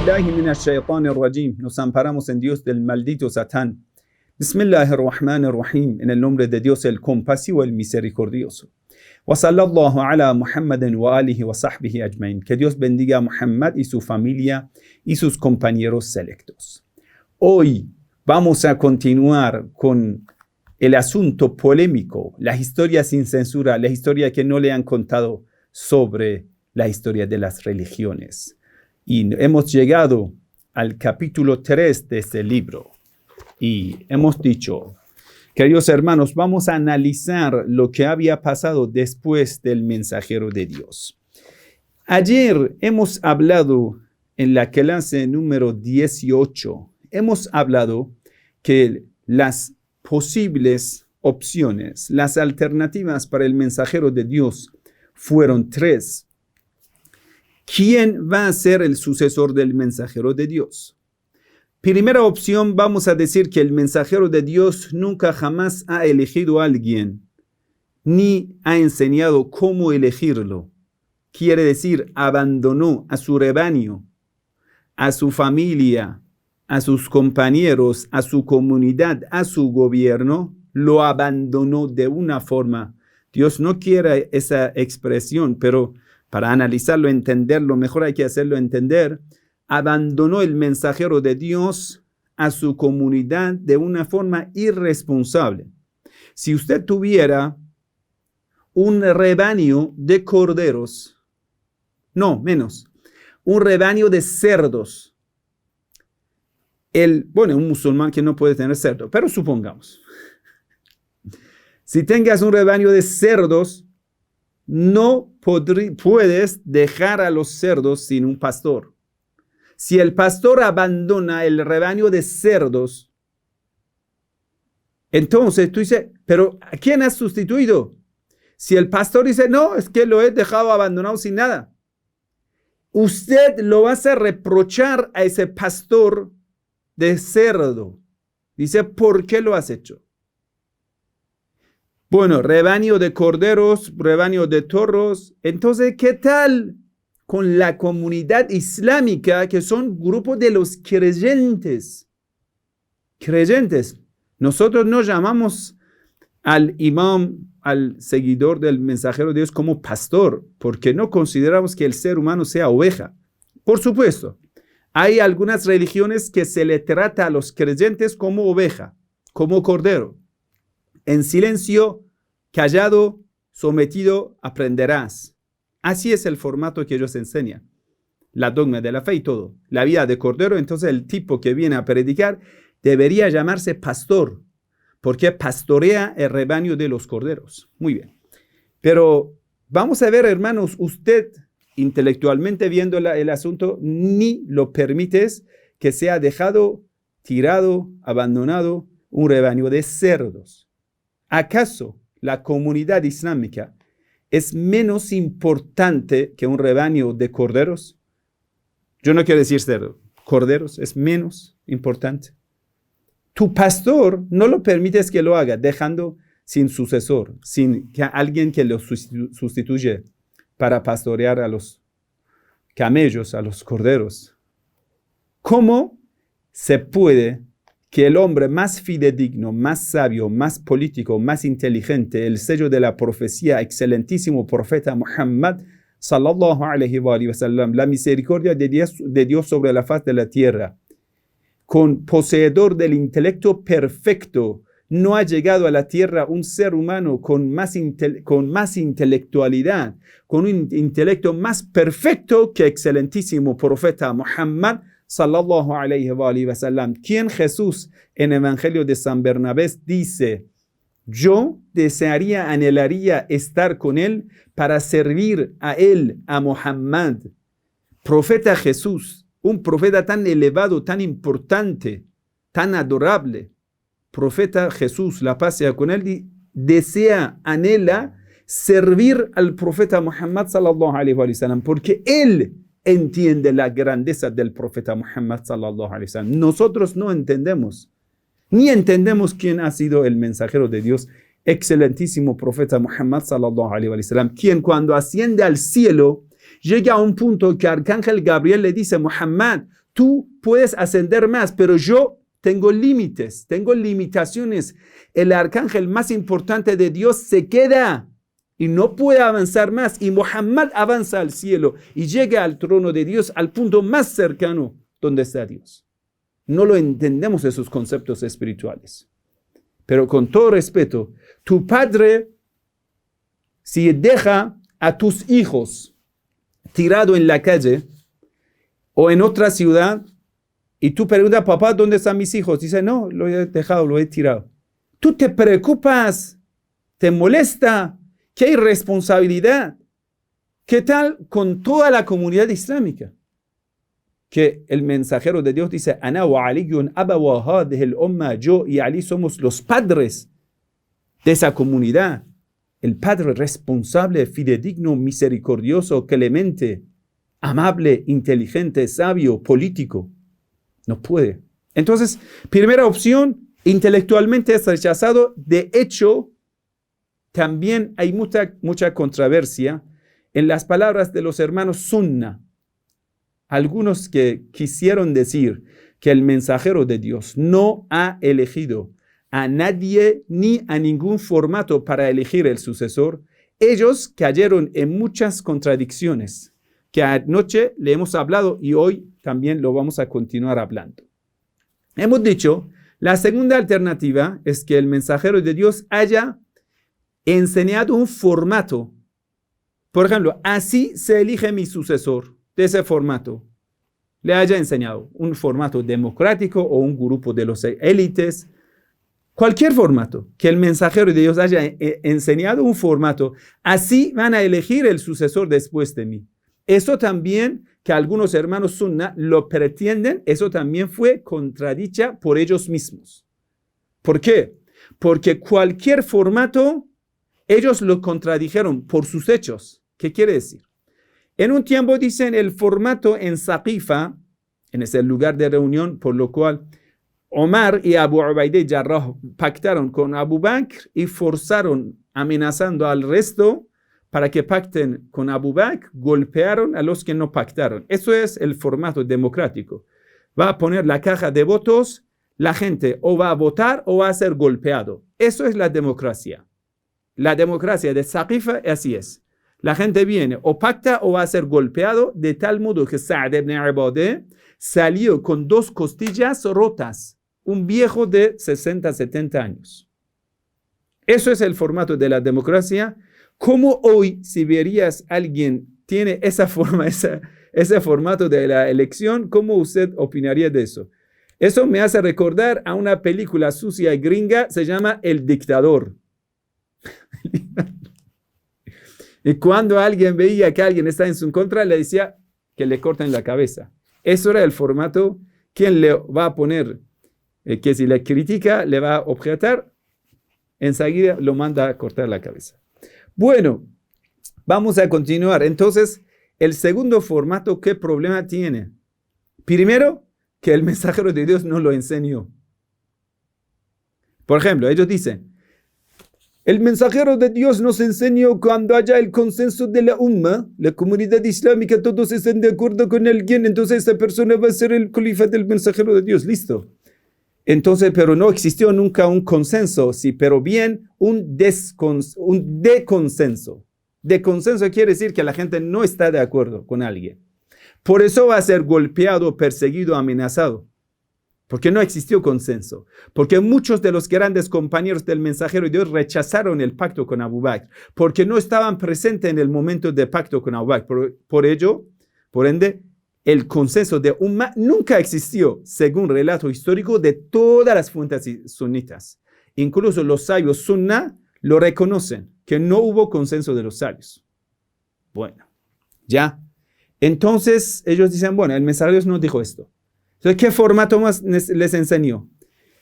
billahi minash-shaytanir-rajim. Nos amparamos en Dios del maldito Satán. Bismillahir-Rahmanir-Rahim. En el nombre de Dios el compasivo, el misericordioso. Wa sallallahu ala Muhammadin wa alihi wa sahbihi ajmain. Que Dios bendiga a Muhammad y su familia y sus compañeros selectos. Hoy vamos a continuar con el asunto polémico, la historia sin censura, la historia que no le han contado sobre la historia de las religiones. Y hemos llegado al capítulo 3 de este libro. Y hemos dicho, queridos hermanos, vamos a analizar lo que había pasado después del mensajero de Dios. Ayer hemos hablado en la clase número 18, hemos hablado que las posibles opciones, las alternativas para el mensajero de Dios fueron 3. ¿Quién va a ser el sucesor del mensajero de Dios? Primera opción, vamos a decir que el mensajero de Dios nunca jamás ha elegido a alguien, ni ha enseñado cómo elegirlo. Quiere decir, abandonó a su rebaño, a su familia, a sus compañeros, a su comunidad, a su gobierno, lo abandonó de una forma. Dios no quiere esa expresión, pero para analizarlo, entenderlo, mejor hay que hacerlo entender. Abandonó el mensajero de Dios a su comunidad de una forma irresponsable. Si usted tuviera un rebaño de corderos, no, menos, un rebaño de cerdos, un musulmán que no puede tener cerdo, pero supongamos, si tengas un rebaño de cerdos, no puedes dejar a los cerdos sin un pastor. Si el pastor abandona el rebaño de cerdos, entonces tú dices, ¿pero a quién has sustituido? Si el pastor dice, no, es que lo he dejado abandonado sin nada. Usted lo va a hacer reprochar a ese pastor de cerdo. Dice, ¿por qué lo has hecho? Bueno, rebaño de corderos, rebaño de toros. Entonces, ¿qué tal con la comunidad islámica, que son grupos de los creyentes? Creyentes. Nosotros no llamamos al imam, al seguidor del mensajero de Dios como pastor, porque no consideramos que el ser humano sea oveja. Por supuesto, hay algunas religiones que se le trata a los creyentes como oveja, como cordero. En silencio, callado, sometido, aprenderás. Así es el formato que ellos enseñan. La dogma de la fe y todo. La vida de cordero, entonces el tipo que viene a predicar debería llamarse pastor, porque pastorea el rebaño de los corderos. Muy bien. Pero vamos a ver, hermanos, usted intelectualmente viendo el asunto, ni lo permites que sea dejado, tirado, abandonado un rebaño de cerdos. ¿Acaso la comunidad islámica es menos importante que un rebaño de corderos? Yo no quiero decir cerdo, corderos es menos importante. Tu pastor no lo permites que lo haga, dejando sin sucesor, sin alguien que lo sustituye para pastorear a los camellos, a los corderos. ¿Cómo se puede que el hombre más fidedigno, más sabio, más político, más inteligente, el sello de la profecía, excelentísimo profeta Muhammad, sallallahu alaihi wa sallam, la misericordia de Dios sobre la faz de la tierra, con poseedor del intelecto perfecto, no ha llegado a la tierra un ser humano con más intelectualidad, con un intelecto más perfecto que excelentísimo profeta Muhammad, sallallahu alayhi wa sallam, quien Jesús en el Evangelio de San Bernabé dice, yo desearía, anhelaría estar con él para servir a él, a Muhammad. Profeta Jesús, un profeta tan elevado, tan importante, tan adorable. Profeta Jesús, la paz sea con él, desea, anhela servir al profeta Muhammad sallallahu alayhi wa sallam, porque él entiende la grandeza del profeta Muhammad sallallahu alaihi wasallam. Nosotros no entendemos, ni entendemos quién ha sido el mensajero de Dios, excelentísimo profeta Muhammad sallallahu alaihi wasallam, quien cuando asciende al cielo llega a un punto que Arcángel Gabriel le dice, Muhammad, tú puedes ascender más, pero yo tengo límites, tengo limitaciones. El arcángel más importante de Dios se queda y no puede avanzar más. Y Muhammad avanza al cielo y llega al trono de Dios, al punto más cercano donde está Dios. No lo entendemos esos conceptos espirituales. Pero con todo respeto, tu padre, si deja a tus hijos tirado en la calle o en otra ciudad, y tú preguntas, papá, ¿dónde están mis hijos? Dice, no, lo he dejado, lo he tirado. Tú te preocupas, te molesta, qué irresponsabilidad. ¿Qué tal con toda la comunidad islámica? Que el mensajero de Dios dice, Ana wa Aliyun abawa hadhihi al-umma, yo y Ali somos los padres de esa comunidad. El padre responsable, fidedigno, misericordioso, clemente, amable, inteligente, sabio, político. No puede. Entonces, primera opción, intelectualmente es rechazado. De hecho, también hay mucha controversia en las palabras de los hermanos Sunna. Algunos que quisieron decir que el mensajero de Dios no ha elegido a nadie ni a ningún formato para elegir el sucesor, ellos cayeron en muchas contradicciones que anoche le hemos hablado y hoy también lo vamos a continuar hablando. Hemos dicho, la segunda alternativa es que el mensajero de Dios haya enseñado un formato. Por ejemplo, así se elige mi sucesor, de ese formato. Le haya enseñado un formato democrático o un grupo de los élites. Cualquier formato, que el mensajero de Dios haya enseñado un formato, así van a elegir el sucesor después de mí. Eso también, que algunos hermanos sunna lo pretenden, eso también fue contradicha por ellos mismos. ¿Por qué? Porque cualquier formato, ellos lo contradijeron por sus hechos. ¿Qué quiere decir? En un tiempo dicen el formato en Saqifa, en ese lugar de reunión, por lo cual Omar y Abu Ubaida Jarrah pactaron con Abu Bakr y forzaron, amenazando al resto para que pacten con Abu Bakr, golpearon a los que no pactaron. Eso es el formato democrático. Va a poner la caja de votos, la gente o va a votar o va a ser golpeado. Eso es la democracia. La democracia de Saqifa así es. La gente viene o pacta o va a ser golpeado, de tal modo que Sa'd ibn Ubadah salió con 2 costillas rotas. Un viejo de 60, 70 años. Eso es el formato de la democracia. ¿Cómo hoy, si verías a alguien tiene esa forma, ese formato de la elección, cómo usted opinaría de eso? Eso me hace recordar a una película sucia y gringa, se llama El Dictador. Y cuando alguien veía que alguien está en su contra, le decía que le corten la cabeza. Eso era el formato. ¿Quién le va a poner? Que si le critica, le va a objetar, enseguida lo manda a cortar la cabeza. Bueno, vamos a continuar. Entonces, el segundo formato, ¿qué problema tiene? Primero, que el mensajero de Dios no lo enseñó. Por ejemplo, ellos dicen, el mensajero de Dios nos enseñó cuando haya el consenso de la umma, la comunidad islámica, todos estén de acuerdo con alguien, entonces esa persona va a ser el califa del mensajero de Dios. Listo. Entonces, pero no existió nunca un consenso, sí, pero bien un deconsenso. Deconsenso quiere decir que la gente no está de acuerdo con alguien. Por eso va a ser golpeado, perseguido, amenazado. Porque no existió consenso. Porque muchos de los grandes compañeros del mensajero de Dios rechazaron el pacto con Abu Bakr. Porque no estaban presentes en el momento de pacto con Abu Bakr. Por ende, el consenso de Umma nunca existió, según relato histórico de todas las fuentes sunitas. Incluso los sabios sunna lo reconocen, que no hubo consenso de los sabios. Bueno, ya. Entonces ellos dicen, bueno, el mensajero de Dios no dijo esto. Entonces, ¿qué formato más les enseñó?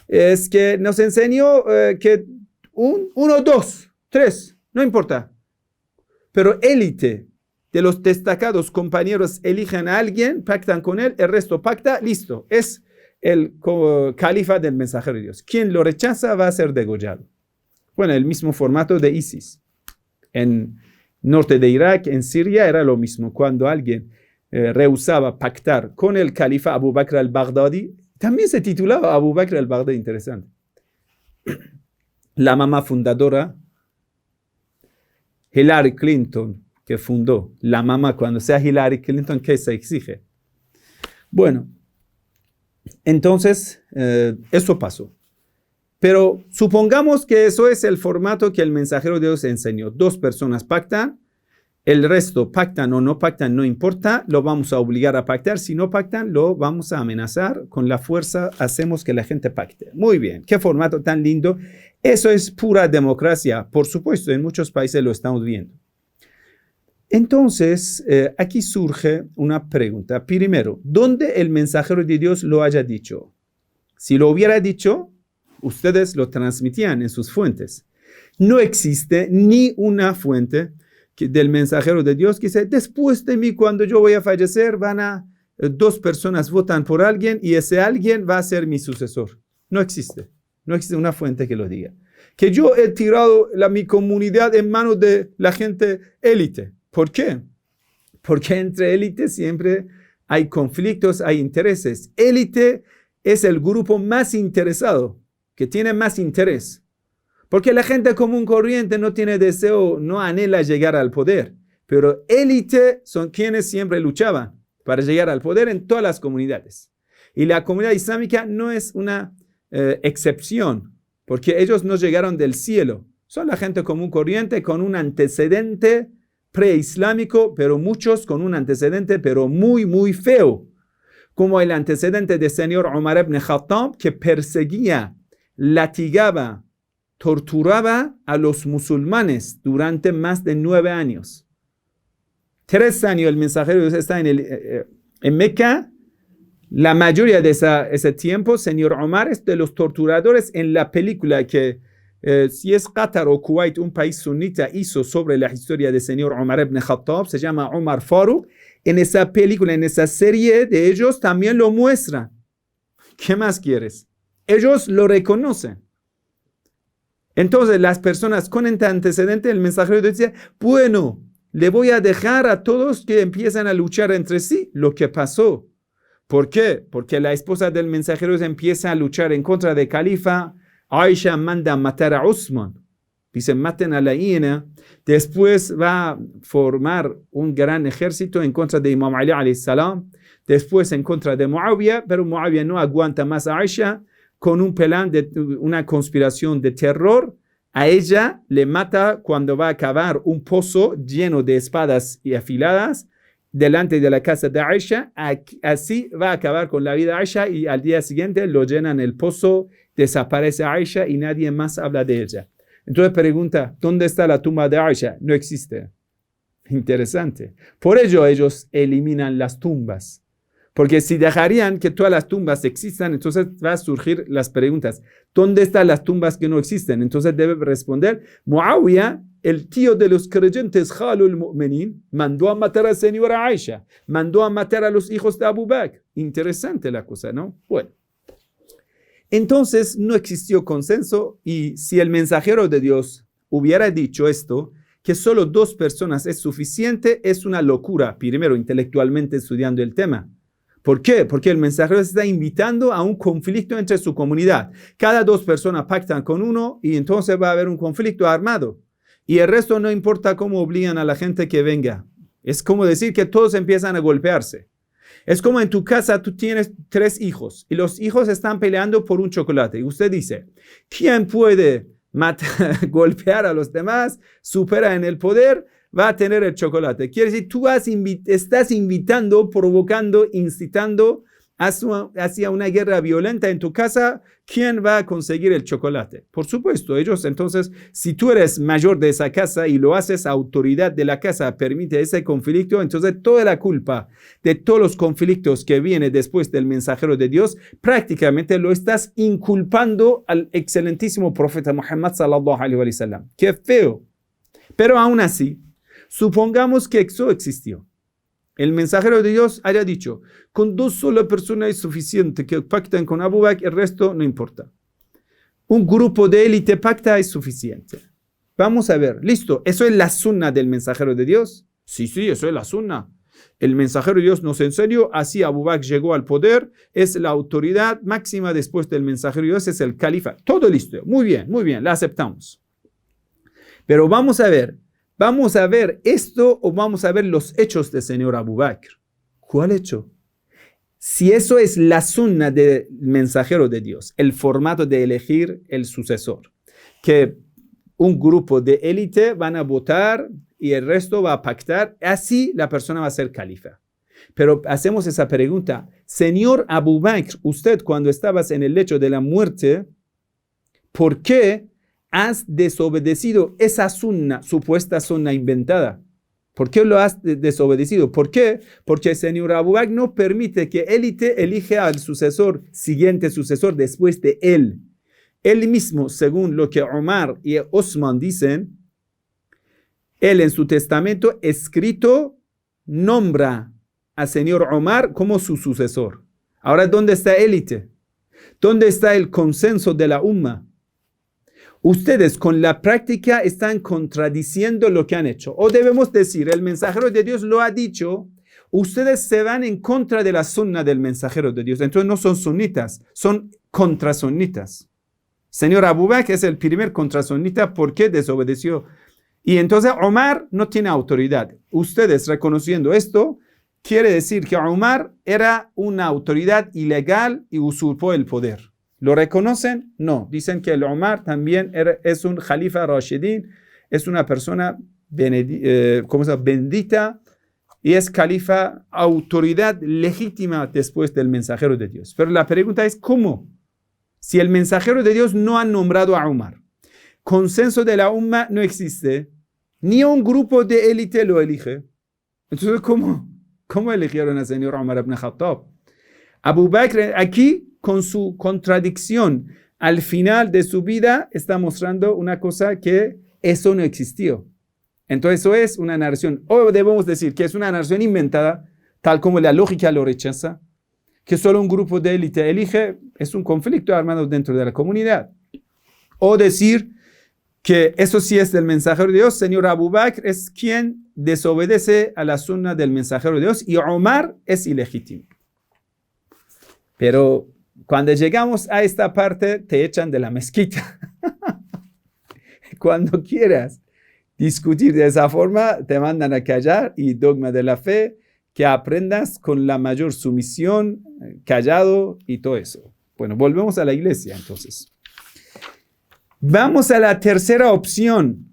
Es que nos enseñó que 1, 2, 3, no importa. Pero élite de los destacados compañeros eligen a alguien, pactan con él, el resto pacta, listo. Es el califa del mensajero de Dios. Quien lo rechaza va a ser degollado. Bueno, el mismo formato de ISIS. En norte de Irak, en Siria, era lo mismo. Cuando alguien rehusaba pactar con el califa Abu Bakr al-Baghdadi. También se titulaba Abu Bakr al-Baghdadi, interesante. La mamá fundadora, Hillary Clinton, que fundó. La mamá, cuando sea Hillary Clinton, ¿qué se exige? Bueno, entonces, eso pasó. Pero supongamos que eso es el formato que el mensajero de Dios enseñó. 2 personas pactan, el resto pactan o no pactan, no importa, lo vamos a obligar a pactar. Si no pactan, lo vamos a amenazar. Con la fuerza hacemos que la gente pacte. Muy bien, qué formato tan lindo. Eso es pura democracia. Por supuesto, en muchos países lo estamos viendo. Entonces, aquí surge una pregunta. Primero, ¿dónde el mensajero de Dios lo haya dicho? Si lo hubiera dicho, ustedes lo transmitían en sus fuentes. No existe ni una fuente del mensajero de Dios que dice, después de mí, cuando yo voy a fallecer, 2 personas votan por alguien y ese alguien va a ser mi sucesor. No existe. No existe una fuente que lo diga. Que yo he tirado mi comunidad en manos de la gente élite. ¿Por qué? Porque entre élites siempre hay conflictos, hay intereses. Élite es el grupo más interesado, que tiene más interés. Porque la gente común corriente no tiene deseo, no anhela llegar al poder. Pero élite son quienes siempre luchaban para llegar al poder en todas las comunidades. Y la comunidad islámica no es una excepción, porque ellos no llegaron del cielo. Son la gente común corriente con un antecedente preislámico, pero muchos con un antecedente, pero muy, muy feo. Como el antecedente del señor Umar ibn Khattab, que perseguía, latigaba, torturaba a los musulmanes durante más de 9 años. 3 años el mensajero está en Meca. La mayoría de ese tiempo, señor Omar es de los torturadores. En la película que si es Qatar o Kuwait, un país sunita, hizo sobre la historia del señor Umar ibn Khattab, se llama Umar Farouk. En esa película, en esa serie de ellos también lo muestran. ¿Qué más quieres? Ellos lo reconocen. Entonces las personas con este antecedente, el mensajero decía, bueno, le voy a dejar a todos que empiezan a luchar entre sí lo que pasó. ¿Por qué? Porque la esposa del mensajero empieza a luchar en contra del califa. Aisha manda a matar a Usman. Dice, maten a la hiena. Después va a formar un gran ejército en contra de Imam Ali alayhi salam. Después en contra de Muawiyah, pero Muawiyah no aguanta más a Aisha. Con un plan de una conspiración de terror, a ella le mata cuando va a cavar un pozo lleno de espadas y afiladas delante de la casa de Aisha. Así va a acabar con la vida de Aisha y al día siguiente lo llenan el pozo, desaparece Aisha y nadie más habla de ella. Entonces pregunta, ¿dónde está la tumba de Aisha? No existe. Interesante. Por ello ellos eliminan las tumbas. Porque si dejarían que todas las tumbas existan, entonces va a surgir las preguntas. ¿Dónde están las tumbas que no existen? Entonces debe responder, Muawiyah, el tío de los creyentes, Khalul Mu'minin, mandó a matar a la señora Aisha, mandó a matar a los hijos de Abu Bakr. Interesante la cosa, ¿no? Bueno. Entonces no existió consenso y si el mensajero de Dios hubiera dicho esto, que solo 2 personas es suficiente, es una locura, primero intelectualmente estudiando el tema. ¿Por qué? Porque el mensajero está invitando a un conflicto entre su comunidad. Cada 2 personas pactan con uno y entonces va a haber un conflicto armado. Y el resto no importa cómo obligan a la gente que venga. Es como decir que todos empiezan a golpearse. Es como en tu casa tú tienes 3 hijos y los hijos están peleando por un chocolate. Y usted dice, ¿quién puede golpear a los demás, supera en el poder, va a tener el chocolate? Quiere decir, tú estás invitando, provocando, incitando hacia una guerra violenta en tu casa. ¿Quién va a conseguir el chocolate? Por supuesto, ellos. Entonces, si tú eres mayor de esa casa y lo haces, autoridad de la casa permite ese conflicto, entonces toda la culpa de todos los conflictos que viene después del mensajero de Dios, prácticamente lo estás inculpando al excelentísimo profeta Muhammad sallallahu alaihi wa sallam. ¡Qué feo! Pero aún así, supongamos que eso existió. El mensajero de Dios haya dicho, con 2 solas personas es suficiente que pacten con Abu Bakr, el resto no importa. Un grupo de élite pacta es suficiente. Vamos a ver, listo, ¿eso es la sunna del mensajero de Dios? Sí, eso es la sunna. El mensajero de Dios nos enseñó, así Abu Bakr llegó al poder, es la autoridad máxima después del mensajero de Dios, es el califa. Todo listo. Muy bien, la aceptamos. Pero vamos a ver esto o vamos a ver los hechos del señor Abu Bakr. ¿Cuál hecho? Si eso es la sunna del mensajero de Dios, el formato de elegir el sucesor, que un grupo de élite van a votar y el resto va a pactar, así la persona va a ser califa. Pero hacemos esa pregunta, señor Abu Bakr, usted cuando estabas en el lecho de la muerte, ¿por qué has desobedecido esa sunna, supuesta sunna inventada? ¿Por qué lo has desobedecido? ¿Por qué? Porque el señor Abu Bakr no permite que élite elija al siguiente sucesor después de él. Él mismo, según lo que Omar y Osman dicen, él en su testamento escrito nombra al señor Omar como su sucesor. Ahora, ¿dónde está élite? ¿Dónde está el consenso de la umma? Ustedes con la práctica están contradiciendo lo que han hecho. O debemos decir, el mensajero de Dios lo ha dicho, ustedes se van en contra de la sunna del mensajero de Dios. Entonces no son sunitas, son contrasunitas. Señor Abu Bakr es el primer contrasunita porque desobedeció. Y entonces Omar no tiene autoridad. Ustedes reconociendo esto, quiere decir que Omar era una autoridad ilegal y usurpó el poder. ¿Lo reconocen? No. Dicen que el Omar también es un Khalifa Rashidin, es una persona bendita y es Khalifa, autoridad legítima después del mensajero de Dios. Pero la pregunta es, ¿cómo? Si el mensajero de Dios no ha nombrado a Omar, consenso de la umma no existe, ni un grupo de élite lo elige. Entonces, ¿cómo eligieron al señor Omar ibn Khattab? Abu Bakr aquí, con su contradicción, al final de su vida, está mostrando una cosa que eso no existió. Entonces, eso es una narración. O debemos decir que es una narración inventada, tal como la lógica lo rechaza, que solo un grupo de élite elige, es un conflicto armado dentro de la comunidad. O decir que eso sí es del mensajero de Dios, señor Abu Bakr es quien desobedece a la sunna del mensajero de Dios y Omar es ilegítimo. Pero cuando llegamos a esta parte, te echan de la mezquita. Cuando quieras discutir de esa forma, te mandan a callar y dogma de la fe, que aprendas con la mayor sumisión, callado y todo eso. Bueno, volvemos a la iglesia entonces. Vamos a la tercera opción.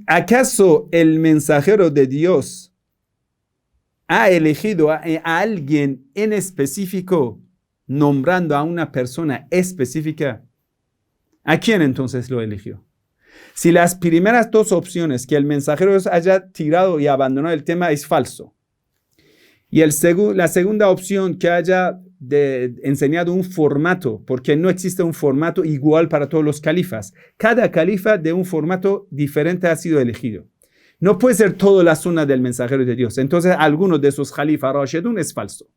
¿Acaso el mensajero de Dios ha elegido a alguien en específico, nombrando a una persona específica? ¿A quién entonces lo eligió? Si las primeras dos opciones, que el mensajero haya tirado y abandonado el tema, es falso, y la segunda opción, que haya enseñado un formato, porque no existe un formato igual para todos los califas. Cada califa de un formato diferente ha sido elegido. No puede ser toda la sunna del mensajero de Dios. Entonces, alguno de esos califas Rashidun es falso.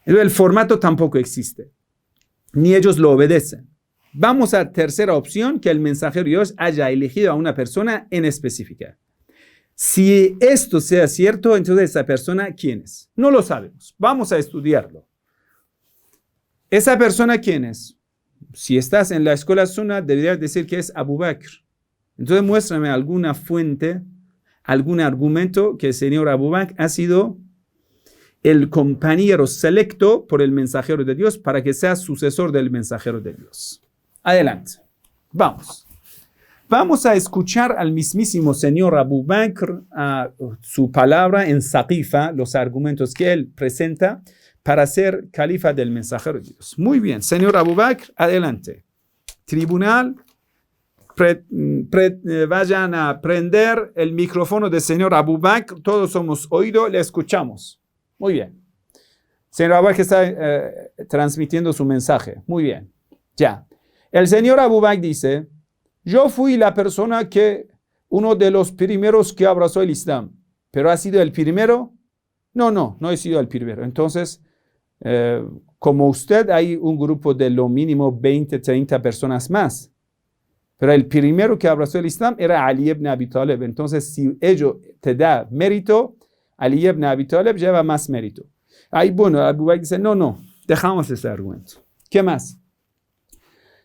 El formato tampoco existe, ni ellos lo obedecen. Vamos a la tercera opción, que el mensajero de Dios haya elegido a una persona en específica. Si esto sea cierto, entonces esa persona, ¿quién es? No lo sabemos. Vamos a estudiarlo. ¿Esa persona quién es? Si estás en la escuela sunna, deberías decir que es Abu Bakr. Entonces muéstrame alguna fuente, algún argumento que el señor Abu Bakr ha sido el compañero selecto por el mensajero de Dios para que sea sucesor del mensajero de Dios. Adelante. Vamos a escuchar al mismísimo señor Abu Bakr, su palabra en Saqifa, los argumentos que él presenta para ser califa del mensajero de Dios. Muy bien, señor Abu Bakr, adelante. Tribunal, vayan a prender el micrófono del señor Abu Bakr. Todos hemos oído, le escuchamos. Muy bien. Señor Abu Bakr está transmitiendo su mensaje. Muy bien. Ya. El señor Abu Bakr dice: yo fui la persona uno de los primeros que abrazó el Islam. ¿Pero ha sido el primero? No he sido el primero. Entonces, como usted, hay un grupo de lo mínimo 20, 30 personas más. Pero el primero que abrazó el Islam era Ali ibn Abi Talib. Entonces, si ello te da mérito, Ali ibn Abi Talib lleva más mérito. Ahí, bueno, Abu Bakr dice, no, dejamos ese argumento. ¿Qué más?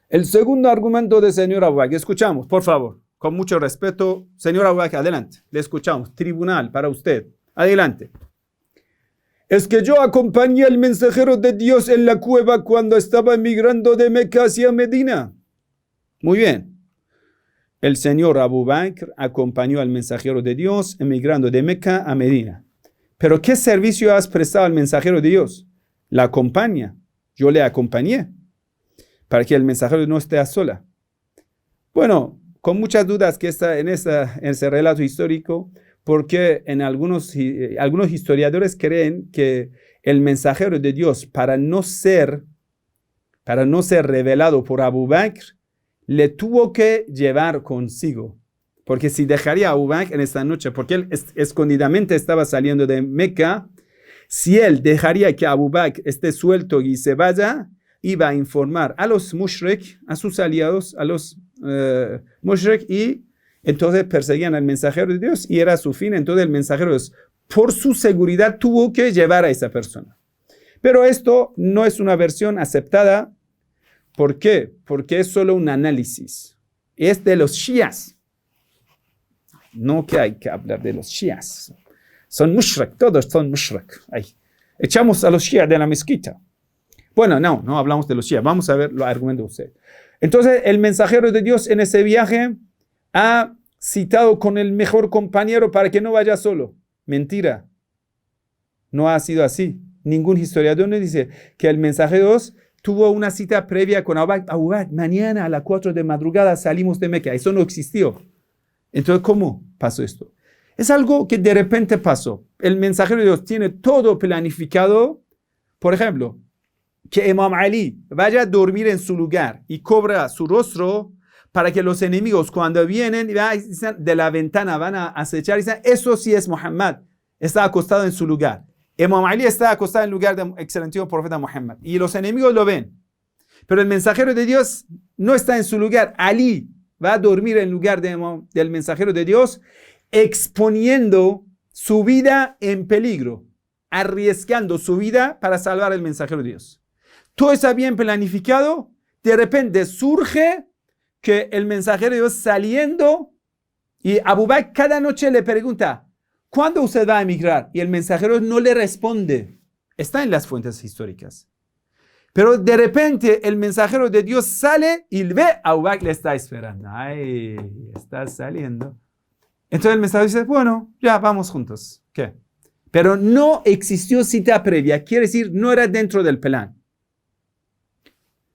El segundo argumento del señor Abu Bakr, escuchamos, por favor, con mucho respeto. Señor Abu Bakr, adelante, le escuchamos. Tribunal para usted, adelante. Es que yo acompañé al mensajero de Dios en la cueva cuando estaba emigrando de Meca hacia Medina. Muy bien. El señor Abu Bakr acompañó al mensajero de Dios emigrando de Meca a Medina. Pero ¿qué servicio has prestado al mensajero de Dios? La acompaña. Yo le acompañé para que el mensajero no esté a sola. Bueno, con muchas dudas que está en ese relato histórico, porque en algunos historiadores creen que el mensajero de Dios, para no ser revelado por Abu Bakr, le tuvo que llevar consigo. Porque si dejaría a Abu Bakr en esta noche, porque él escondidamente estaba saliendo de Meca, si él dejaría que Abu Bakr esté suelto y se vaya, iba a informar a los mushrik, a sus aliados, a los mushrik, y entonces perseguían al mensajero de Dios y era su fin. Entonces el mensajero de Dios, por su seguridad, tuvo que llevar a esa persona. Pero esto no es una versión aceptada. ¿Por qué? Porque es solo un análisis. Es de los shias. No que hay que hablar de los shias. Son mushrik, todos son mushrik. Echamos a los shias de la mezquita. Bueno, no hablamos de los shias. Vamos a ver los argumentos de usted. Entonces, el mensajero de Dios en ese viaje ha citado con el mejor compañero para que no vaya solo. Mentira. No ha sido así. Ningún historiador nos dice que el mensajero de Dios tuvo una cita previa con Abu Bakr. Mañana a las 4 de madrugada salimos de Meca. Eso no existió. Entonces, ¿cómo pasó esto? Es algo que de repente pasó. El mensajero de Dios tiene todo planificado. Por ejemplo, que Imam Ali vaya a dormir en su lugar y cobra su rostro para que los enemigos cuando vienen de la ventana van a acechar y dicen, eso sí es Muhammad, está acostado en su lugar. Imam Ali está acostado en el lugar del excelentísimo profeta Muhammad y los enemigos lo ven. Pero el mensajero de Dios no está en su lugar. Ali va a dormir en lugar del mensajero de Dios, exponiendo su vida en peligro, arriesgando su vida para salvar al mensajero de Dios. Todo está bien planificado. De repente surge que el mensajero de Dios saliendo y Abu Bakr cada noche le pregunta, ¿cuándo usted va a emigrar? Y el mensajero no le responde. Está en las fuentes históricas. Pero de repente el mensajero de Dios sale y ve a Abu Bakr le está esperando. Ay, está saliendo. Entonces el mensajero dice, bueno, ya vamos juntos. ¿Qué? Pero no existió cita previa. Quiere decir, no era dentro del plan.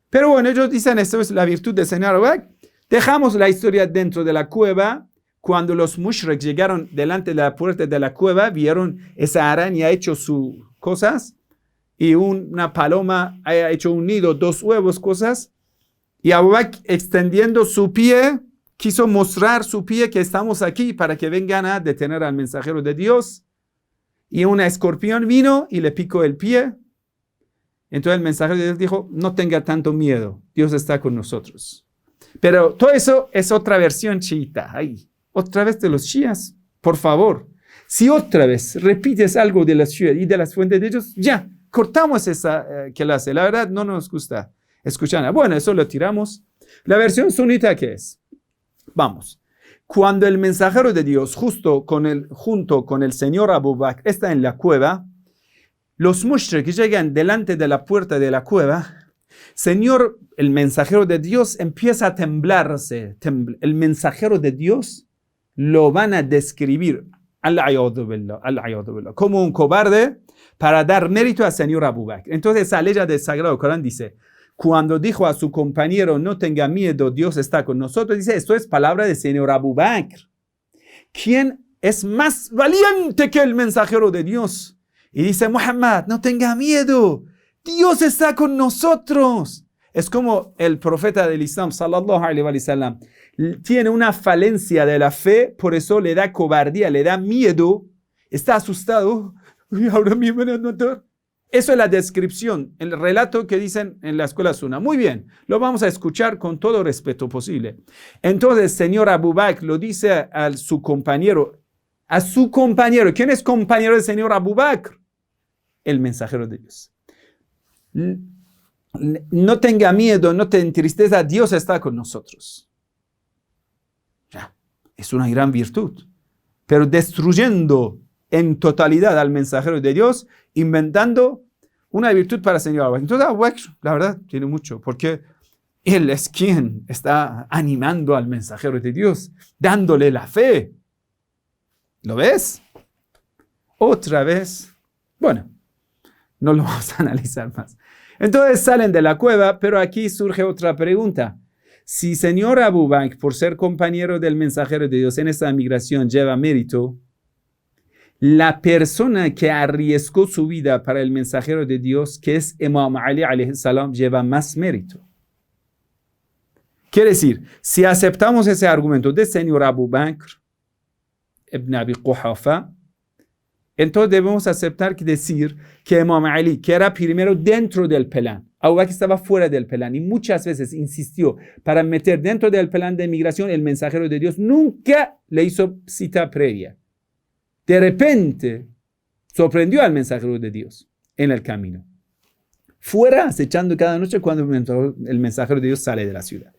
Pero bueno, ellos dicen, esto es la virtud del señor Abu Bakr. Dejamos la historia dentro de la cueva. Cuando los mushriks llegaron delante de la puerta de la cueva, vieron esa araña hecho sus cosas y una paloma ha hecho un nido, 2 huevos, cosas. Y Abu Bakr, extendiendo su pie, quiso mostrar su pie que estamos aquí para que vengan a detener al mensajero de Dios. Y un escorpión vino y le picó el pie. Entonces el mensajero de Dios dijo, no tenga tanto miedo, Dios está con nosotros. Pero todo eso es otra versión chiita. Ay, otra vez de los shias, por favor. Si otra vez repites algo de los shias y de las fuentes de ellos, ya, cortamos esa clase. La verdad no nos gusta escucharla. Bueno, eso lo tiramos. La versión sunita, ¿qué es? Vamos. Cuando el mensajero de Dios, junto con el señor Abu Bakr, está en la cueva, los mushriks llegan delante de la puerta de la cueva. Señor, el mensajero de Dios empieza a temblarse. El mensajero de Dios lo van a describir como un cobarde para dar mérito al señor Abu Bakr. Entonces, esa ley del Sagrado Corán dice, cuando dijo a su compañero, no tenga miedo, Dios está con nosotros, dice, esto es palabra del señor Abu Bakr. ¿Quién es más valiente que el mensajero de Dios? Y dice, Muhammad, no tenga miedo, Dios está con nosotros. Es como el profeta del Islam, sallallahu alaihi wa sallam, tiene una falencia de la fe, por eso le da cobardía, le da miedo, está asustado. Y ahora me van a matar. Eso es la descripción, el relato que dicen en la escuela Sunna. Muy bien, lo vamos a escuchar con todo respeto posible. Entonces, señor Abu Bakr lo dice a su compañero, a su compañero. ¿Quién es compañero del Señor Abu Bakr? El mensajero de Dios. No tenga miedo, no te entristeza, Dios está con nosotros. Ya, es una gran virtud. Pero destruyendo en totalidad al mensajero de Dios, inventando una virtud para el Señor Abu Bakr. Entonces Abu Bakr, la verdad, tiene mucho, porque él es quien está animando al mensajero de Dios, dándole la fe. ¿Lo ves? Otra vez. Bueno, no lo vamos a analizar más. Entonces salen de la cueva, pero aquí surge otra pregunta. Si señor Abu Bakr, por ser compañero del mensajero de Dios en esta migración, lleva mérito, la persona que arriesgó su vida para el mensajero de Dios, que es Imam Ali alayhi salam, lleva más mérito. Quiere decir, si aceptamos ese argumento del señor Abu Bakr ibn Abi Quhafa, entonces debemos aceptar decir que Imam Ali, que era primero dentro del plan, Abu Bakr estaba fuera del plan y muchas veces insistió para meter dentro del plan de migración, el mensajero de Dios nunca le hizo cita previa. De repente sorprendió al mensajero de Dios en el camino, fuera acechando cada noche cuando el mensajero de Dios sale de la ciudad.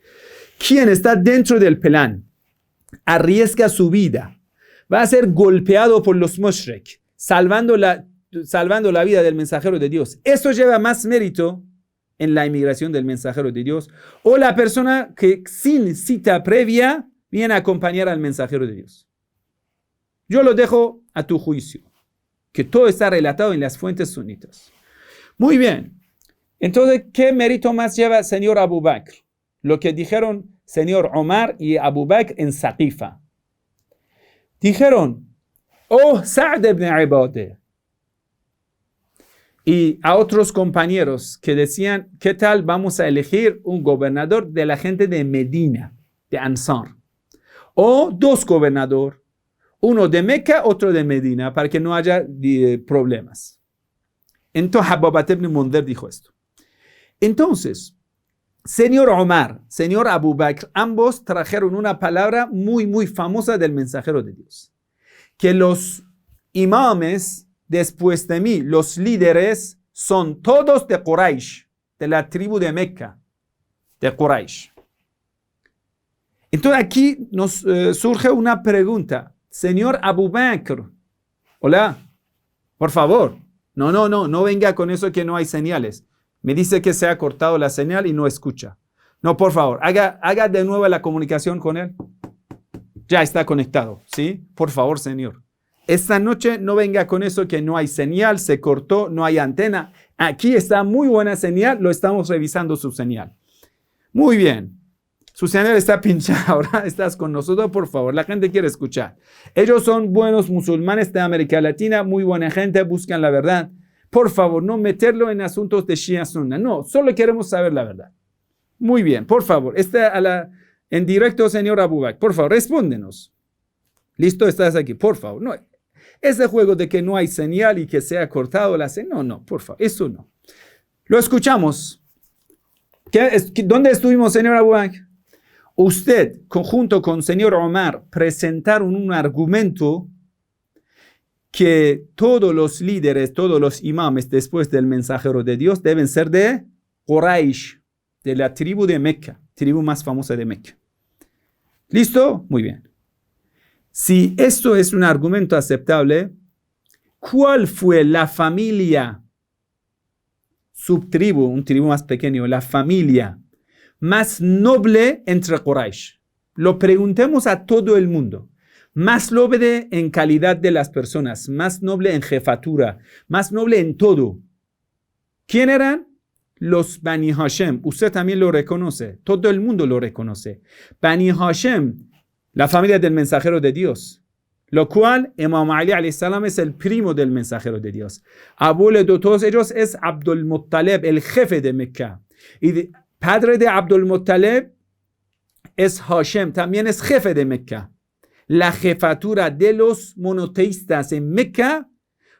Quien está dentro del plan arriesga su vida, va a ser golpeado por los mushrik, salvando la vida del mensajero de Dios. Eso lleva más mérito en la inmigración del mensajero de Dios, o la persona que sin cita previa viene a acompañar al mensajero de Dios. Yo lo dejo a tu juicio, que todo está relatado en las fuentes sunitas. Muy bien. Entonces, ¿qué mérito más lleva el señor Abu Bakr? Lo que dijeron señor Omar y Abu Bakr en Saqifa. Dijeron, oh Sa'd ibn Ibadah, y a otros compañeros que decían, ¿qué tal vamos a elegir un gobernador de la gente de Medina, de Ansar? O dos gobernadores, uno de Meca, otro de Medina, para que no haya problemas. Entonces Hababat ibn Mundhir dijo esto. Entonces, señor Omar, señor Abu Bakr, ambos trajeron una palabra muy, muy famosa del mensajero de Dios. Que los imames después de mí, los líderes, son todos de Quraysh, de la tribu de Meca, de Quraysh. Entonces aquí nos surge una pregunta. Señor Abu Bakr, hola, por favor, no venga con eso que no hay señales. Me dice que se ha cortado la señal y no escucha. No, por favor, haga de nuevo la comunicación con él. Ya está conectado, ¿sí? Por favor, señor. Esta noche no venga con eso que no hay señal, se cortó, no hay antena. Aquí está muy buena señal, lo estamos revisando su señal. Muy bien. Su señal está pinchada, ahora estás con nosotros, por favor. La gente quiere escuchar. Ellos son buenos musulmanes de América Latina, muy buena gente, buscan la verdad. Por favor, no meterlo en asuntos de Shia Sunna. No, solo queremos saber la verdad. Muy bien, por favor. En directo, señor Abu Bakr. Por favor, respóndenos. ¿Listo? ¿Estás aquí? Por favor. No, ese juego de que no hay señal y que se ha cortado la señal. No, por favor. Eso no. Lo escuchamos. ¿Dónde estuvimos, señor Abu Bakr? Usted, junto con señor Omar, presentaron un argumento que todos los líderes, todos los imames después del mensajero de Dios deben ser de Quraysh, de la tribu de Meca, tribu más famosa de Meca. ¿Listo? Muy bien. Si esto es un argumento aceptable, ¿cuál fue la familia subtribu, un tribu más pequeño, la familia más noble entre Quraysh? Lo preguntemos a todo el mundo. Más noble en calidad de las personas, más noble en jefatura, más noble en todo. ¿Quién eran? Los Bani Hashem. Usted también lo reconoce. Todo el mundo lo reconoce. Bani Hashem, la familia del mensajero de Dios. Lo cual, Imam Ali alayhi salam es el primo del mensajero de Dios. Abuelo de todos ellos es Abdul Muttalib, el jefe de Mecca. Y padre de Abdul Muttalib es Hashem, también es jefe de Mecca. La jefatura de los monoteístas en Mecca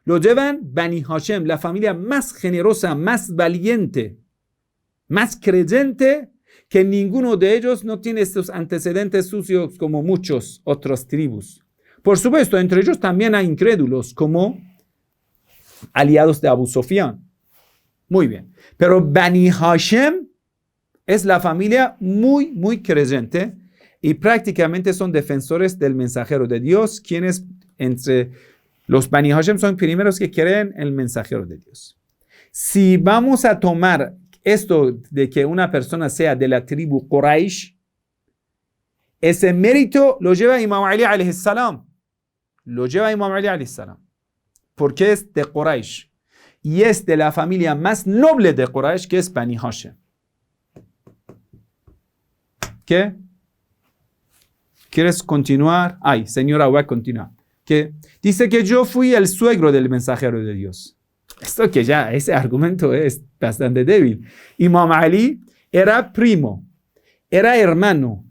lo llevan Bani Hashem, la familia más generosa, más valiente, más creyente, que ninguno de ellos no tiene estos antecedentes sucios como muchos otros tribus. Por supuesto, entre ellos también hay incrédulos como aliados de Abu Sufyan. Muy bien. Pero Bani Hashem es la familia muy creyente y prácticamente son defensores del mensajero de Dios, quienes entre los Bani Hashem son primeros que creen en el mensajero de Dios. Si vamos a tomar esto de que una persona sea de la tribu Quraysh, ese mérito lo lleva Imam Ali alayhi salam. Lo lleva Imam Ali alayhi salam. Porque es de Quraysh. Y es de la familia más noble de Quraysh, que es Bani Hashem. ¿Qué? ¿Quieres continuar? Ay, señora, voy a continuar. ¿Qué? Dice que yo fui el suegro del mensajero de Dios. Esto que ya, ese argumento es bastante débil. Imam Ali era primo, era hermano,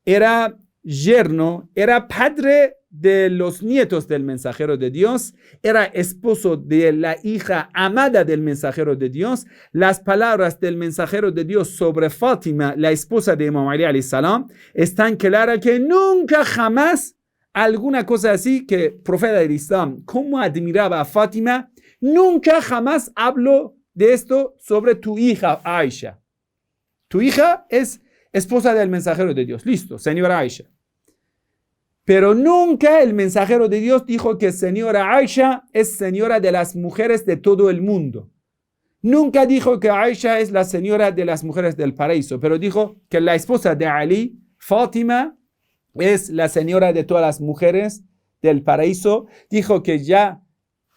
era yerno, era padre de los nietos del mensajero de Dios, era esposo de la hija amada del mensajero de Dios. Las palabras del mensajero de Dios sobre Fátima, la esposa de Imam Ali alayhi salam, están claras que nunca jamás alguna cosa así que el profeta del Islam, como admiraba a Fátima, nunca jamás habló de esto sobre tu hija Aisha. Tu hija es esposa del mensajero de Dios. Listo, señora Aisha. Pero nunca el mensajero de Dios dijo que señora Aisha es señora de las mujeres de todo el mundo. Nunca dijo que Aisha es la señora de las mujeres del paraíso, pero dijo que la esposa de Ali, Fátima, es la señora de todas las mujeres del paraíso. Dijo que ya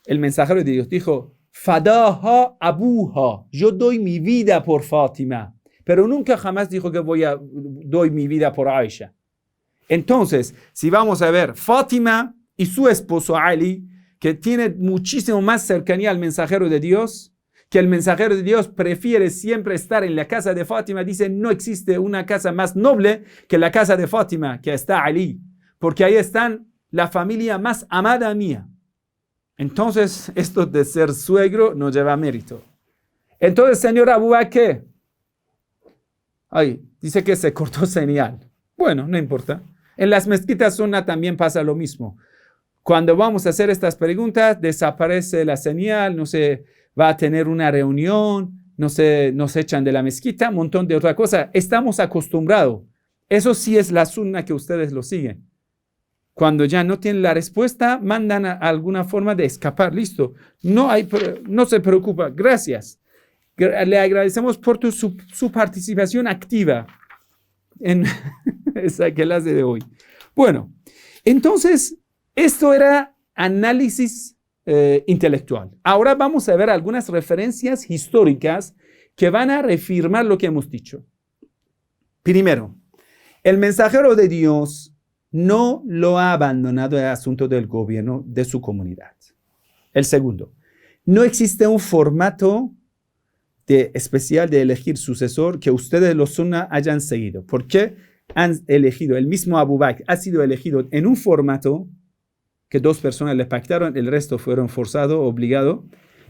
el mensajero de Dios dijo, Fadaha abuha, yo doy mi vida por Fátima, pero nunca jamás dijo que doy mi vida por Aisha. Entonces, si vamos a ver Fátima y su esposo Ali, que tiene muchísimo más cercanía al mensajero de Dios, que el mensajero de Dios prefiere siempre estar en la casa de Fátima, dice, no existe una casa más noble que la casa de Fátima, que está Ali, porque ahí están la familia más amada mía. Entonces, esto de ser suegro no lleva mérito. Entonces, señor Abu Bakr, dice que se cortó señal. Bueno, no importa. En las mezquitas sunna también pasa lo mismo. Cuando vamos a hacer estas preguntas, desaparece la señal, no se va a tener una reunión, nos echan de la mezquita, un montón de otra cosa. Estamos acostumbrados. Eso sí es la sunna que ustedes lo siguen. Cuando ya no tienen la respuesta, mandan a alguna forma de escapar. Listo. No se preocupa. Gracias. Le agradecemos por su participación activa en esa clase de hoy. Bueno, entonces, esto era análisis intelectual. Ahora vamos a ver algunas referencias históricas que van a reafirmar lo que hemos dicho. Primero, el mensajero de Dios no lo ha abandonado el asunto del gobierno de su comunidad. El segundo, no existe un formato especial de elegir sucesor que ustedes los sunna hayan seguido. ¿Por qué han elegido? El mismo Abu Bakr ha sido elegido en un formato que 2 personas le pactaron, el resto fueron forzados, obligados,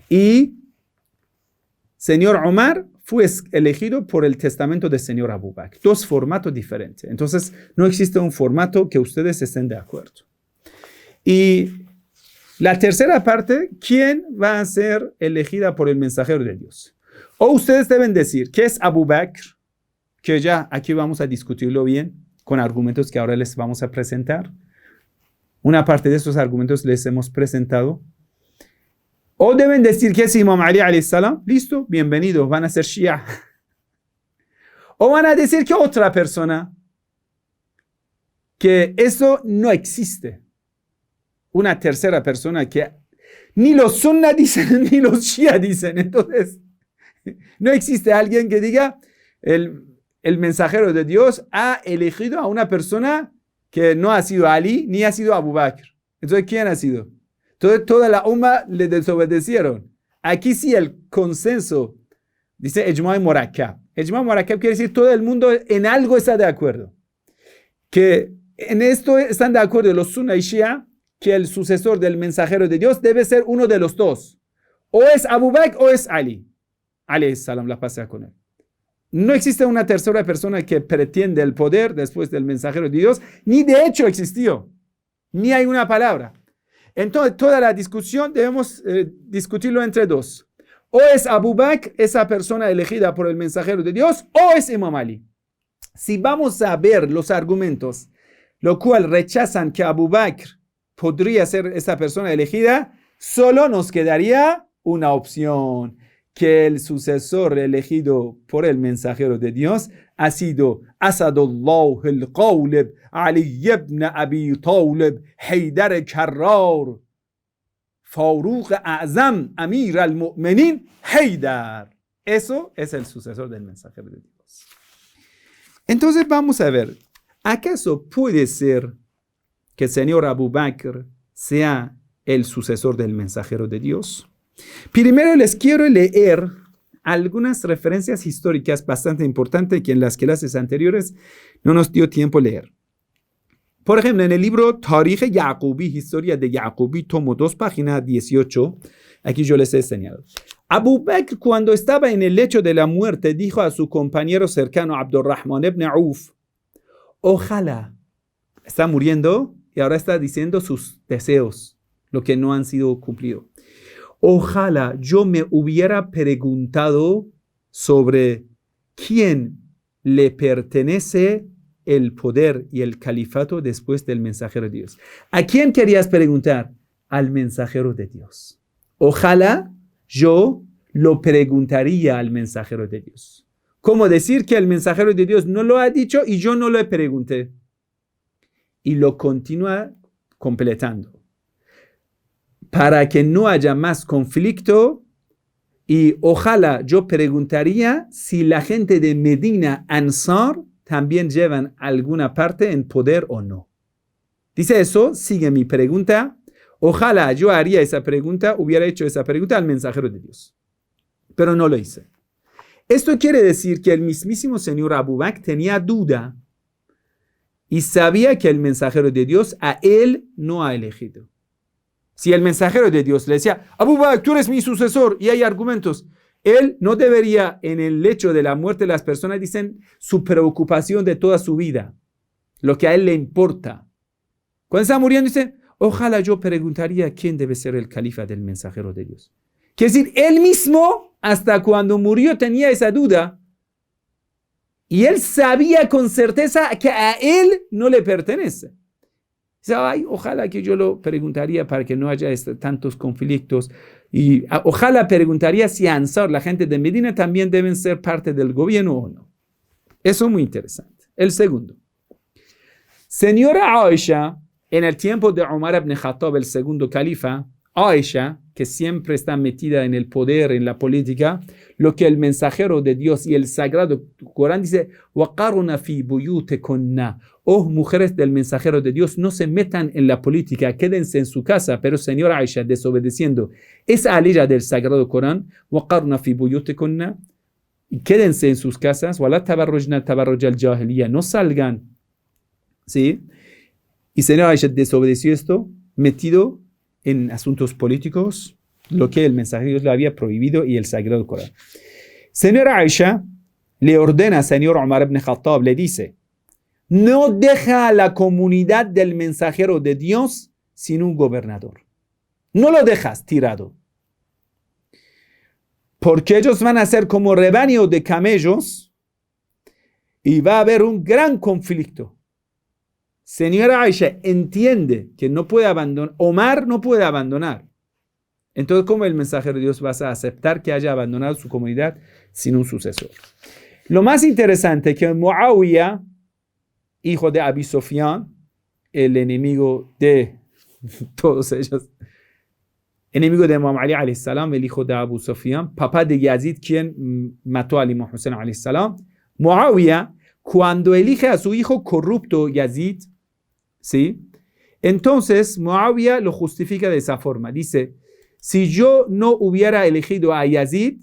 y señor Omar fue elegido por el testamento del señor Abu Bakr. 2 formatos diferentes. Entonces, no existe un formato que ustedes estén de acuerdo. Y la tercera parte, ¿quién va a ser elegida por el mensajero de Dios? O ustedes deben decir, ¿qué es Abu Bakr? Que ya aquí vamos a discutirlo bien, con argumentos que ahora les vamos a presentar. Una parte de esos argumentos les hemos presentado. O deben decir que es Imam Ali alayhi salam. Listo, bienvenidos, van a ser Shia. O van a decir que otra persona, que eso no existe. Una tercera persona que ni los sunna dicen, ni los Shia dicen. Entonces, no existe alguien que diga, el mensajero de Dios ha elegido a una persona que no ha sido Ali, ni ha sido Abu Bakr. Entonces, ¿quién ha sido? Toda la umma le desobedecieron. Aquí sí el consenso, dice Ejma Morakab. Ejma Morakab quiere decir todo el mundo en algo está de acuerdo. Que en esto están de acuerdo los sunna y shia, que el sucesor del mensajero de Dios debe ser uno de los dos. O es Abu Bakr o es Ali. Alayhi salam, la pasea con él. No existe una tercera persona que pretende el poder después del mensajero de Dios, ni de hecho existió. ni hay una palabra. Entonces, toda la discusión debemos discutirlo entre dos. O es Abu Bakr, esa persona elegida por el mensajero de Dios, o es Imam Ali. Si vamos a ver los argumentos, lo cual rechazan que Abu Bakr podría ser esa persona elegida, solo nos quedaría una opción, que el sucesor elegido por el mensajero de Dios ha sido Asadullah al-Qawlib, Ali ibn Abi Talib, Haydar Karrar, Faruq A'zam, Amir al-Mu'minin, Haydar. Eso es el sucesor del mensajero de Dios. Entonces vamos a ver, ¿acaso puede ser que el señor Abu Bakr sea el sucesor del mensajero de Dios? Primero les quiero leer algunas referencias históricas bastante importantes que en las clases anteriores no nos dio tiempo leer. Por ejemplo, en el libro Tarikh Yaqubí, Historia de Yaqubí, tomo 2, página 18, aquí yo les he enseñado. Abu Bakr, cuando estaba en el lecho de la muerte, dijo a su compañero cercano Abdurrahman ibn Auf, ojalá, está muriendo y ahora está diciendo sus deseos, lo que no han sido cumplidos. Ojalá yo me hubiera preguntado sobre quién le pertenece el poder y el califato después del mensajero de Dios. ¿A quién querías preguntar? Al mensajero de Dios. Ojalá yo lo preguntaría al mensajero de Dios. ¿Cómo decir que el mensajero de Dios no lo ha dicho y yo no lo pregunté? Y lo continúa completando. Para que no haya más conflicto, y ojalá yo preguntaría si la gente de Medina Ansar también llevan alguna parte en poder o no. Dice eso, sigue mi pregunta. Ojalá yo haría esa pregunta, hubiera hecho esa pregunta al mensajero de Dios. Pero no lo hice. Esto quiere decir que el mismísimo señor Abu Bakr tenía duda y sabía que el mensajero de Dios a él no ha elegido. Si el mensajero de Dios le decía, Abu Bakr, tú eres mi sucesor, y hay argumentos, él no debería, en el lecho de la muerte, las personas dicen su preocupación de toda su vida, lo que a él le importa. Cuando está muriendo, dice, ojalá yo preguntaría quién debe ser el califa del mensajero de Dios. Quiere decir, él mismo, hasta cuando murió, tenía esa duda, y él sabía con certeza que a él no le pertenece. Ay, ojalá que yo lo preguntaría para que no haya tantos conflictos. Y ojalá preguntaría si Ansar, la gente de Medina, también deben ser parte del gobierno o no. Eso es muy interesante. El segundo. Señora Aisha, en el tiempo de Umar ibn Khattab, el segundo califa, Aisha, que siempre está metida en el poder, en la política, lo que el mensajero de Dios y el sagrado Corán dice, وَقَرْنَ فِي بُيُوتِكُنَّ. Oh, mujeres del mensajero de Dios, no se metan en la política, quédense en su casa. Pero señora Aisha, desobedeciendo esa aliyah del sagrado Corán, وَقَرْنَ فِي بُيُوتِكُنَّ, y quédense en sus casas, وَلَا تَبَرُّجْنَ تَبَرُّجَ الْجَاهِلِيَّةِ, no salgan. ¿Sí? Y señora Aisha desobedeció esto, metido en asuntos políticos, lo que el mensajero de Dios le había prohibido y el sagrado Corán. Señora Aisha le ordena al señor Umar ibn Khattab, le dice, no deja a la comunidad del mensajero de Dios sin un gobernador. No lo dejas tirado. Porque ellos van a ser como rebaño de camellos y va a haber un gran conflicto. Señora Aisha entiende que no puede abandonar, Omar no puede abandonar. Entonces, ¿cómo el mensajero de Dios va a aceptar que haya abandonado su comunidad sin un sucesor? Lo más interesante es que Muawiyah, hijo de Abi Sufyan, el enemigo de todos ellos, enemigo de Imam Ali alayhi salam, el hijo de Abu Sufyan, papá de Yazid, quien mató a Imam Hussein alayhi salam, Muawiyah, cuando elige a su hijo corrupto Yazid, ¿sí? Entonces Muawiyah lo justifica de esa forma. Dice, si yo no hubiera elegido a Yazid,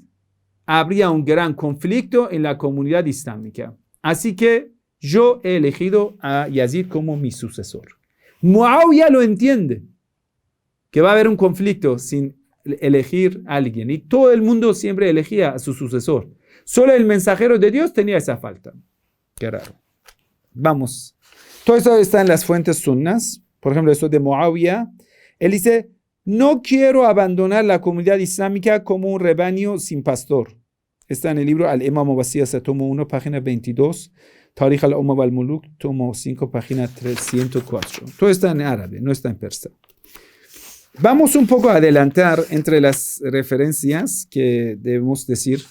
habría un gran conflicto en la comunidad islámica. Así que yo he elegido a Yazid como mi sucesor. Muawiyah lo entiende, que va a haber un conflicto sin elegir a alguien. Y todo el mundo siempre elegía a su sucesor. Solo el mensajero de Dios tenía esa falta. Qué raro. Vamos. Todo eso está en las fuentes sunnas. por ejemplo, esto de Muawiyah, él dice, no quiero abandonar la comunidad islámica como un rebaño sin pastor. Está en el libro Al-Imam Wasiyasa, tomo 1, página 22, Tarikh al-Umma wal-Muluk, tomo 5, página 304. Todo está en árabe, no está en persa. Vamos un poco a adelantar entre las referencias que debemos decir.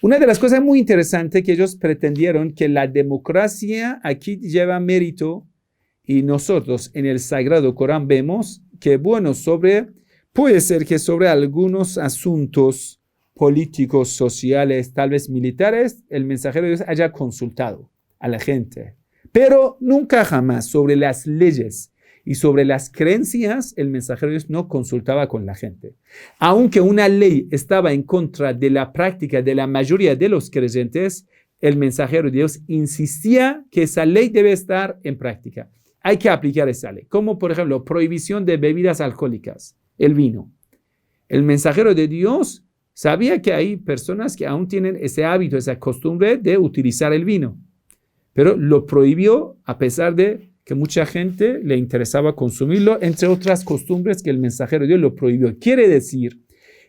Una de las cosas muy interesantes que ellos pretendieron que la democracia aquí lleva mérito y nosotros en el Sagrado Corán vemos que, bueno, puede ser que sobre algunos asuntos políticos, sociales, tal vez militares, el mensajero de Dios haya consultado a la gente. Pero nunca jamás sobre las leyes y sobre las creencias, el mensajero de Dios no consultaba con la gente. Aunque una ley estaba en contra de la práctica de la mayoría de los creyentes, el mensajero de Dios insistía que esa ley debe estar en práctica. Hay que aplicar esa ley. Como, por ejemplo, prohibición de bebidas alcohólicas, el vino. El mensajero de Dios sabía que hay personas que aún tienen ese hábito, esa costumbre de utilizar el vino. Pero lo prohibió a pesar de que mucha gente le interesaba consumirlo, entre otras costumbres que el mensajero de Dios lo prohibió. Quiere decir,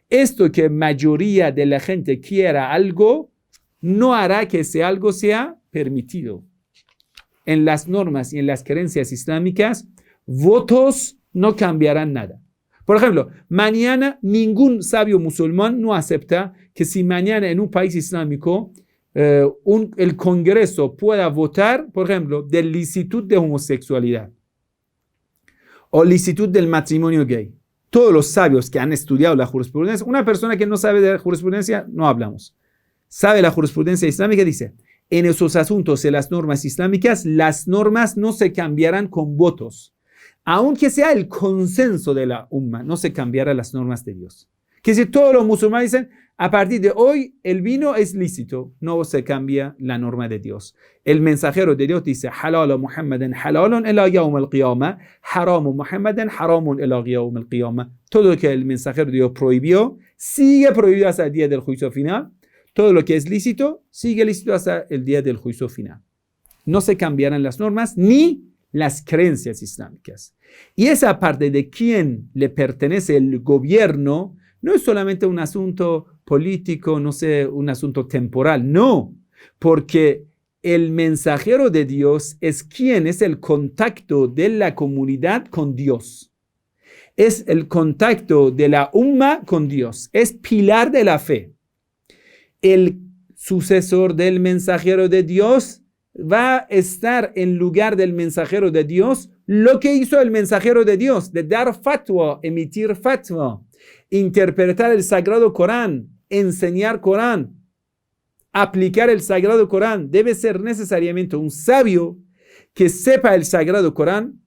esto que mayoría de la gente quiera algo, no hará que ese algo sea permitido. En las normas y en las creencias islámicas, votos no cambiarán nada. Por ejemplo, mañana ningún sabio musulmán no acepta que si mañana en un país islámico el Congreso pueda votar, por ejemplo, de licitud de homosexualidad o licitud del matrimonio gay. Todos los sabios que han estudiado la jurisprudencia, una persona que no sabe de la jurisprudencia, no hablamos. Sabe la jurisprudencia islámica, dice, en esos asuntos de las normas islámicas, las normas no se cambiarán con votos. Aunque sea el consenso de la umma, no se cambiarán las normas de Dios. Que si todos los musulmanes dicen, a partir de hoy el vino es lícito, no se cambia la norma de Dios. El mensajero de Dios dice, halal Muhammadan halalun ila yawm al-qiyamah, haram Muhammadan haramun ila yawm al-qiyamah. Todo lo que el mensajero de Dios prohibió, sigue prohibido hasta el día del juicio final. Todo lo que es lícito, sigue lícito hasta el día del juicio final. No se cambiarán las normas ni las creencias islámicas. Y esa parte de quién le pertenece el gobierno no es solamente un asunto político, no sé, un asunto temporal, no, porque el mensajero de Dios es quien es el contacto de la comunidad con Dios. Es el contacto de la umma con Dios, es pilar de la fe. El sucesor del mensajero de Dios va a estar en lugar del mensajero de Dios lo que hizo el mensajero de Dios, de dar fatwa, emitir fatwa, interpretar el Sagrado Corán, enseñar Corán, aplicar el Sagrado Corán. Debe ser necesariamente un sabio que sepa el Sagrado Corán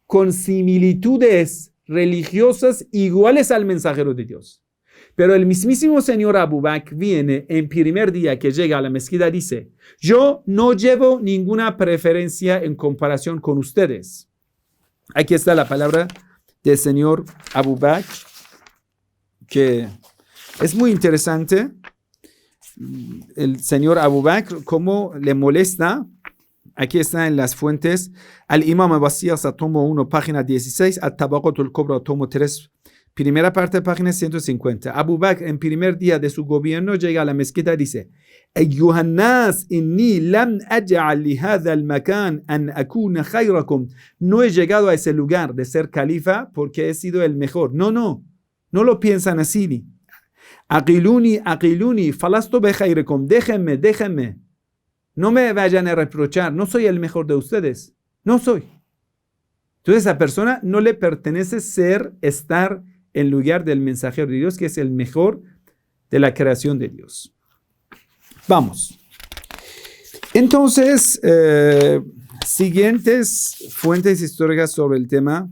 con similitudes religiosas iguales al mensajero de Dios. Pero el mismísimo señor Abu Bakr viene en primer día que llega a la mezquita, dice, yo no llevo ninguna preferencia en comparación con ustedes. Aquí está la palabra del señor Abu Bakr, que es muy interesante. El señor Abu Bakr, cómo le molesta. Aquí está en las fuentes. Al-Imam Wasiyasa, tomo 1, página 16, At-Tabaqatul Kubra, tomo 3, primera parte, página 150. Abu Bakr, en primer día de su gobierno, llega a la mezquita y dice, Ayyuhan nas, inni lam aj'al li hadha al-makan an akuna khayrakum. No he llegado a ese lugar de ser califa porque he sido el mejor. No lo piensan así. Aqiluni, falastu bi khayrikum. Déjenme. No me vayan a reprochar, no soy el mejor de ustedes. No soy. Entonces a esa persona no le pertenece estar en lugar del mensajero de Dios, que es el mejor de la creación de Dios. Vamos. Entonces, siguientes fuentes históricas sobre el tema.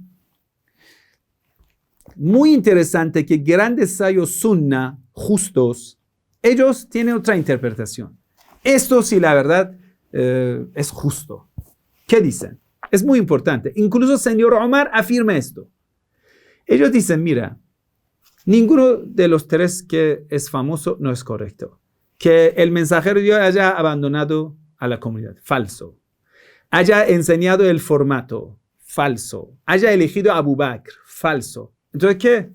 Muy interesante que grandes sabios sunna, justos, ellos tienen otra interpretación. Esto sí, la verdad, es justo. ¿Qué dicen? Es muy importante. Incluso el señor Omar afirma esto. Ellos dicen, mira, ninguno de los tres que es famoso no es correcto. Que el mensajero de Dios haya abandonado a la comunidad. Falso. Haya enseñado el formato. falso. Haya elegido a Abu Bakr, falso. Entonces, ¿qué?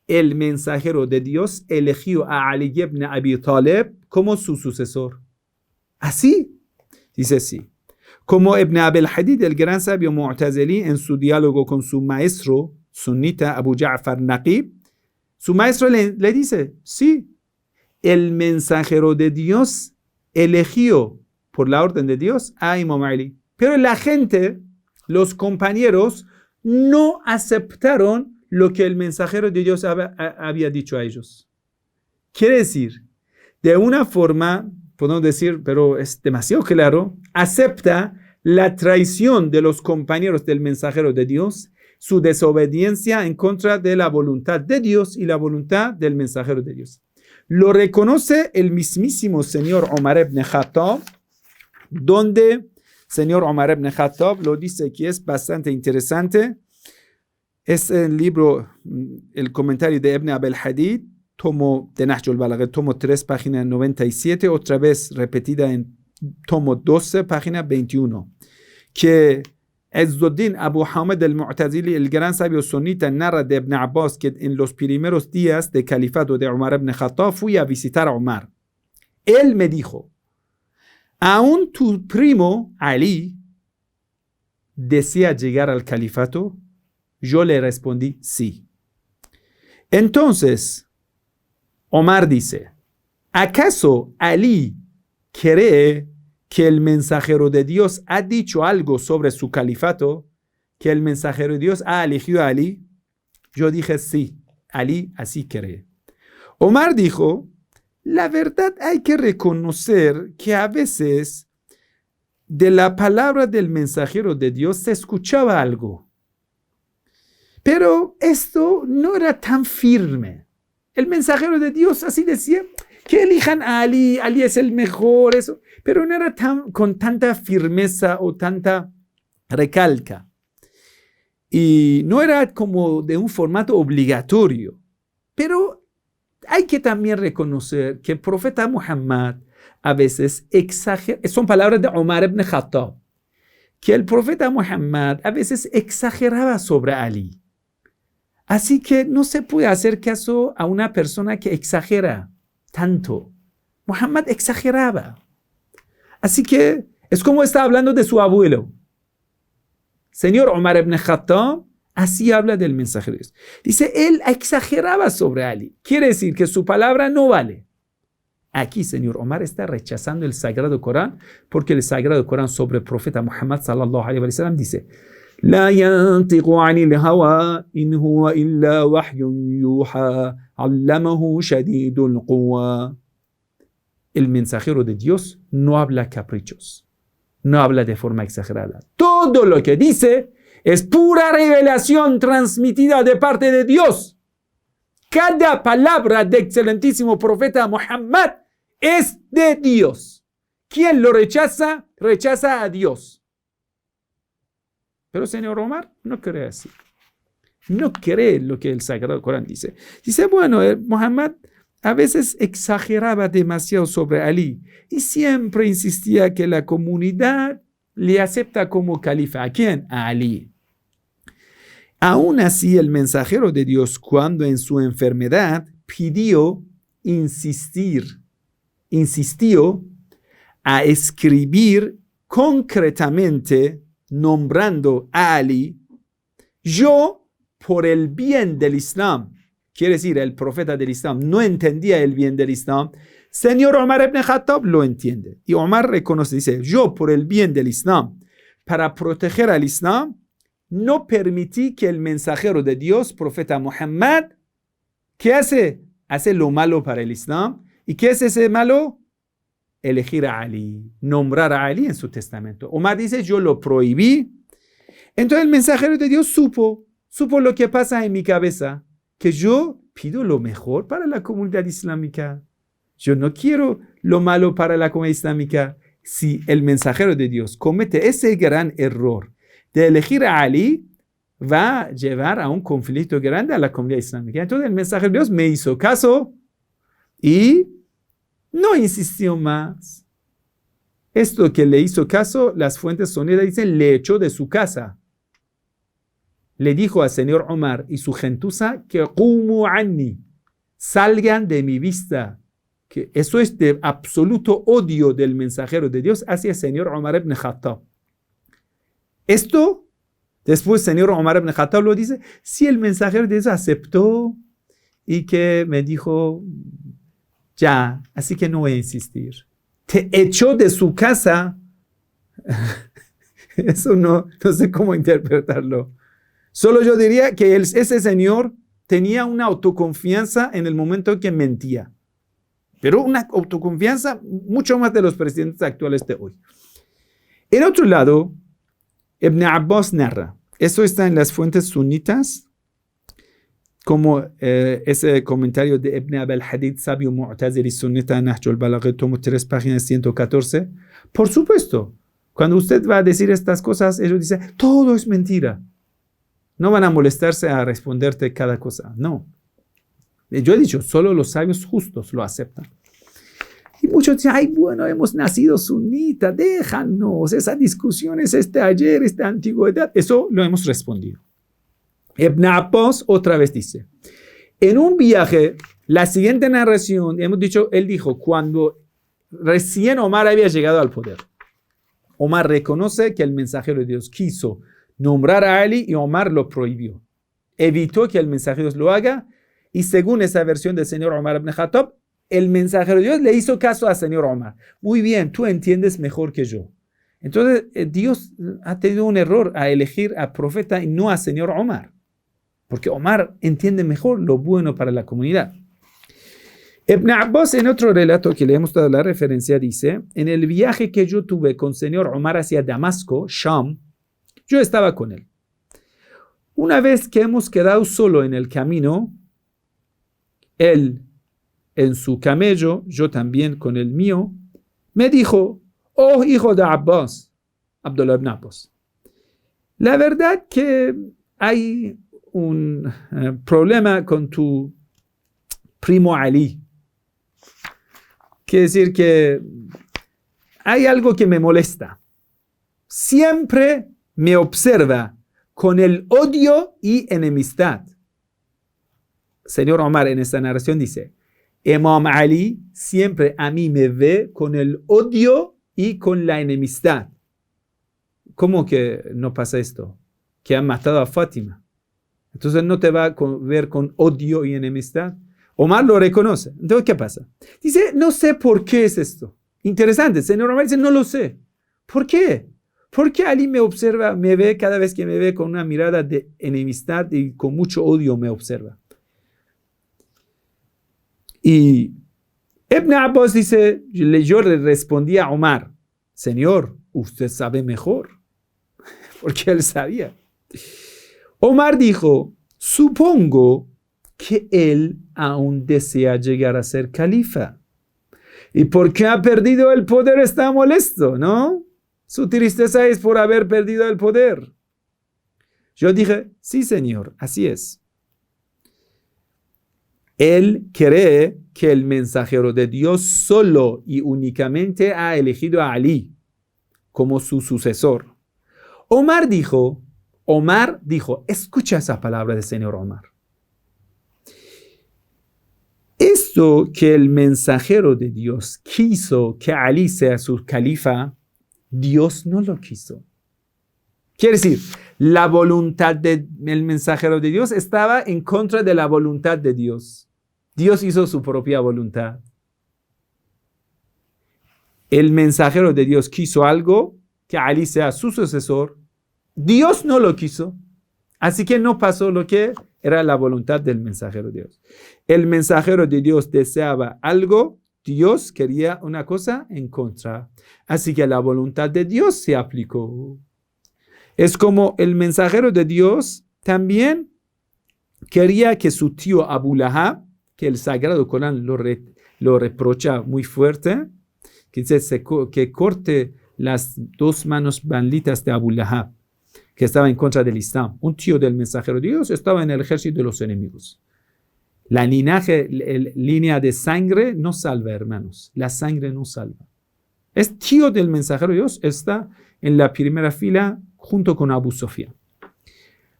El mensajero de Dios eligió a Ali ibn Abi Talib como su sucesor. ¿Así? Dice sí. Como Ibn Abil Hadid, el gran sabio Mu'tazili, en su diálogo con su maestro sunita Abu Ja'far Naqib, su maestro le dice, sí, el mensajero de Dios eligió por la orden de Dios a Imam Ali. Pero la gente, los compañeros, no aceptaron lo que el mensajero de Dios había dicho a ellos. Quiere decir, de una forma, podemos decir, pero es demasiado claro, acepta la traición de los compañeros del mensajero de Dios, su desobediencia en contra de la voluntad de Dios y la voluntad del mensajero de Dios. Lo reconoce el mismísimo señor Omar ibn Khattab, donde señor Omar ibn Khattab lo dice que es bastante interesante. Es el libro, el comentario de Ibn Abil Hadid, tomo de Nahj al-Balagha, tomo 3, página 97, otra vez repetida en tomo 12, página 21, que Izzuddin Abu Hamid al-Mu'tazili, el gran sabio sunita, narra de Ibn Abbas que en los primeros días de califato de Umar ibn Khattab fui a visitar a Umar. Él me dijo, ¿aún tu primo Ali desea llegar al califato? Yo le respondí, sí. Entonces, Omar dice, ¿acaso Ali cree que el mensajero de Dios ha dicho algo sobre su califato? ¿Que el mensajero de Dios ha elegido a Ali? Yo dije, sí, Ali así cree. Omar dijo, la verdad hay que reconocer que a veces de la palabra del mensajero de Dios se escuchaba algo. Pero esto no era tan firme. El mensajero de Dios así decía, que elijan a Ali, Ali es el mejor, eso, pero no era con tanta firmeza o tanta recalca. Y no era como de un formato obligatorio. Pero hay que también reconocer que el profeta Muhammad a veces exagera, son palabras de Omar ibn Khattab, que el profeta Muhammad a veces exageraba sobre Ali. Así que no se puede hacer caso a una persona que exagera tanto. Muhammad exageraba. Así que es como está hablando de su abuelo. Señor Omar ibn Khattab, así habla del mensajero de Dios. Dice, él exageraba sobre Ali. Quiere decir que su palabra no vale. Aquí, señor Omar está rechazando el Sagrado Corán, porque el Sagrado Corán sobre el profeta Muhammad sallallahu alaihi wa sallam dice, لا ينطق عن الهوى إن هو إلا وحي يوحى علمه شديد القوى. El mensajero de Dios no habla caprichos, no habla de forma exagerada. Todo lo que dice es pura revelación transmitida de parte de Dios. Cada palabra del excelentísimo profeta Muhammad es de Dios. Quien lo rechaza, rechaza a Dios. Pero señor Omar no cree así. No cree lo que el Sagrado Corán dice. Dice, bueno, Muhammad a veces exageraba demasiado sobre Ali y siempre insistía que la comunidad le acepta como califa. ¿A quién? A Ali. Aún así, el mensajero de Dios, cuando en su enfermedad insistió a escribir concretamente nombrando a Ali, yo, por el bien del Islam, quiere decir, el profeta del Islam no entendía el bien del Islam, señor Omar ibn Khattab lo entiende. Y Omar reconoce, dice, yo, por el bien del Islam, para proteger al Islam, no permití que el mensajero de Dios, profeta Muhammad, ¿qué hace? Hace lo malo para el Islam. ¿Y qué es ese malo? Elegir a Ali, nombrar a Ali en su testamento. Omar dice, yo lo prohibí. Entonces el mensajero de Dios supo lo que pasa en mi cabeza, que yo pido lo mejor para la comunidad islámica. Yo no quiero lo malo para la comunidad islámica. Si el mensajero de Dios comete ese gran error de elegir a Ali, va a llevar a un conflicto grande a la comunidad islámica. Entonces el mensajero de Dios me hizo caso y no insistió más. Esto que le hizo caso, las fuentes sonidas dicen, le echó de su casa. le dijo al señor Omar y su gentuza que qumu anni, salgan de mi vista, que eso es de absoluto odio del mensajero de Dios hacia el señor Omar ibn Khattab. Esto, después el señor Omar ibn Khattab lo dice, si el mensajero de Dios aceptó y que me dijo, ya, así que no voy a insistir. Te echó de su casa. Eso no sé cómo interpretarlo. Solo yo diría que ese señor tenía una autoconfianza en el momento que mentía. Pero una autoconfianza mucho más de los presidentes actuales de hoy. En otro lado, Ibn Abbas narra. Eso está en las fuentes sunitas, como ese comentario de Ibn Abel Hadid, sabio mu'tazili sunita, Nahjul Balagha, tomo 3, páginas 114. Por supuesto, cuando usted va a decir estas cosas, ellos dicen, todo es mentira. No van a molestarse a responderte cada cosa. No. Yo he dicho, solo los sabios justos lo aceptan. Y muchos dicen, ay, bueno, hemos nacido sunita, déjanos, esa discusión es ayer, esta antigüedad. Eso lo hemos respondido. Ibn Abbas otra vez dice, en un viaje, la siguiente narración, hemos dicho, él dijo, cuando recién Omar había llegado al poder, Omar reconoce que el mensajero de Dios quiso nombrar a Ali y Omar lo prohibió. Evitó que el mensajero de Dios lo haga y según esa versión del señor Omar ibn Khattab, el mensajero de Dios le hizo caso al señor Omar. Muy bien, tú entiendes mejor que yo. Entonces, Dios ha tenido un error a elegir al profeta y no al señor Omar. Porque Omar entiende mejor lo bueno para la comunidad. Ibn Abbas, en otro relato que le hemos dado la referencia, dice, en el viaje que yo tuve con señor Omar hacia Damasco, Sham, yo estaba con él. Una vez que hemos quedado solo en el camino, él en su camello, yo también con el mío, me dijo, oh hijo de Abbas, Abdullah ibn Abbas, la verdad que hay un problema con tu primo Ali. Quiere decir que hay algo que me molesta. Siempre me observa con el odio y enemistad. Señor Omar en esta narración dice, Imam Ali siempre a mí me ve con el odio y con la enemistad. ¿Cómo que no pasa esto? Que han matado a Fátima. Entonces no te va a ver con odio y enemistad. Omar lo reconoce. Entonces, ¿qué pasa? Dice, no sé por qué es esto. Interesante. El señor Omar dice, no lo sé. ¿Por qué? ¿Por qué Ali me observa, me ve cada vez que me ve con una mirada de enemistad y con mucho odio me observa? Y Ibn Abbas dice, yo le respondí a Omar, Señor, usted sabe mejor. Porque él sabía. Omar dijo, supongo que él aún desea llegar a ser califa. Y porque ha perdido el poder está molesto, ¿no? Su tristeza es por haber perdido el poder. Yo dije, sí, señor, así es. Él cree que el mensajero de Dios solo y únicamente ha elegido a Ali como su sucesor. Omar dijo, escucha esa palabra del señor Omar. Esto que el mensajero de Dios quiso que Ali sea su califa, Dios no lo quiso. Quiere decir, la voluntad del mensajero de Dios estaba en contra de la voluntad de Dios. Dios hizo su propia voluntad. El mensajero de Dios quiso algo, que Ali sea su sucesor. Dios no lo quiso. Así que no pasó lo que era la voluntad del mensajero de Dios. El mensajero de Dios deseaba algo, Dios quería una cosa en contra. Así que la voluntad de Dios se aplicó. Es como el mensajero de Dios también quería que su tío Abu Lahab, que el Sagrado Corán lo reprocha muy fuerte, que dice que corte las 2 manos banditas de Abu Lahab, que estaba en contra del Islam. Un tío del mensajero de Dios estaba en el ejército de los enemigos. La línea de sangre no salva, hermanos. La sangre no salva. Es tío del mensajero de Dios, está en la primera fila junto con Abu Sofía.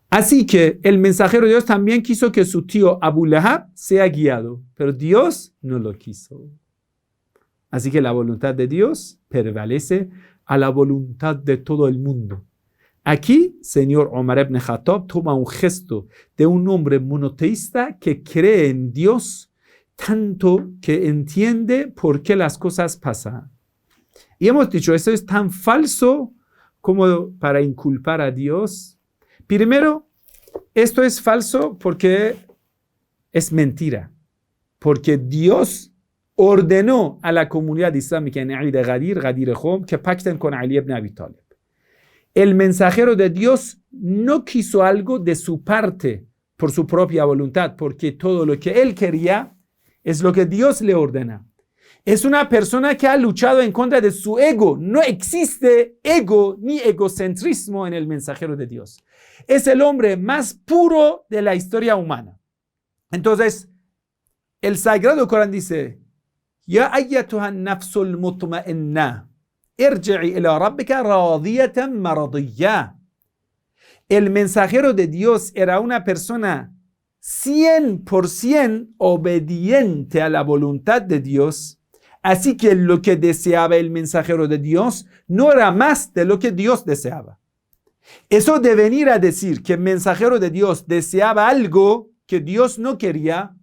Así que el mensajero de Dios también quiso que su tío Abu Lahab sea guiado, pero Dios no lo quiso. Así que la voluntad de Dios prevalece a la voluntad de todo el mundo. Aquí, señor Omar ibn Khattab toma un gesto de un hombre monoteísta que cree en Dios tanto que entiende por qué las cosas pasan. Y hemos dicho, esto es tan falso como para inculpar a Dios. Primero, esto es falso porque es mentira. Porque Dios ordenó a la comunidad islámica en Eid Ghadir Khum que pacten con Ali ibn Abi Talib. El mensajero de Dios no quiso algo de su parte por su propia voluntad, porque todo lo que él quería es lo que Dios le ordena. Es una persona que ha luchado en contra de su ego. No existe ego ni egocentrismo en el mensajero de Dios. Es el hombre más puro de la historia humana. Entonces, el Sagrado Corán dice, Ya ayyatuhan nafsul mutma'inna, irji'i ila rabbika radiyatan maradiyya. El mensajero de Dios era una persona 100% obediente a la voluntad de Dios. Así que lo que deseaba el mensajero de Dios no era más de lo que Dios deseaba. Eso de venir a decir que el mensajero de Dios deseaba algo que Dios no quería,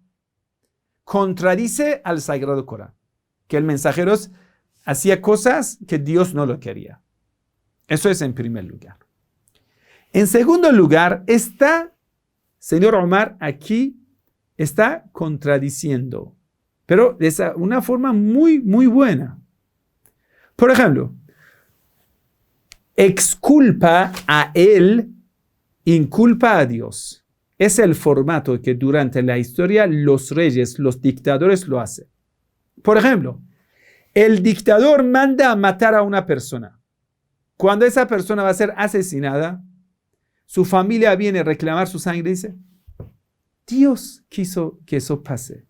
contradice al Sagrado Corán, que el mensajero hacía cosas que Dios no lo quería. Eso es en primer lugar. En segundo lugar, señor Omar aquí está contradiciendo, pero de una forma muy, muy buena. Por ejemplo, exculpa a él, inculpa a Dios. Es el formato que durante la historia los reyes, los dictadores lo hacen. Por ejemplo, el dictador manda a matar a una persona. Cuando esa persona va a ser asesinada, su familia viene a reclamar su sangre y dice, Dios quiso que eso pase.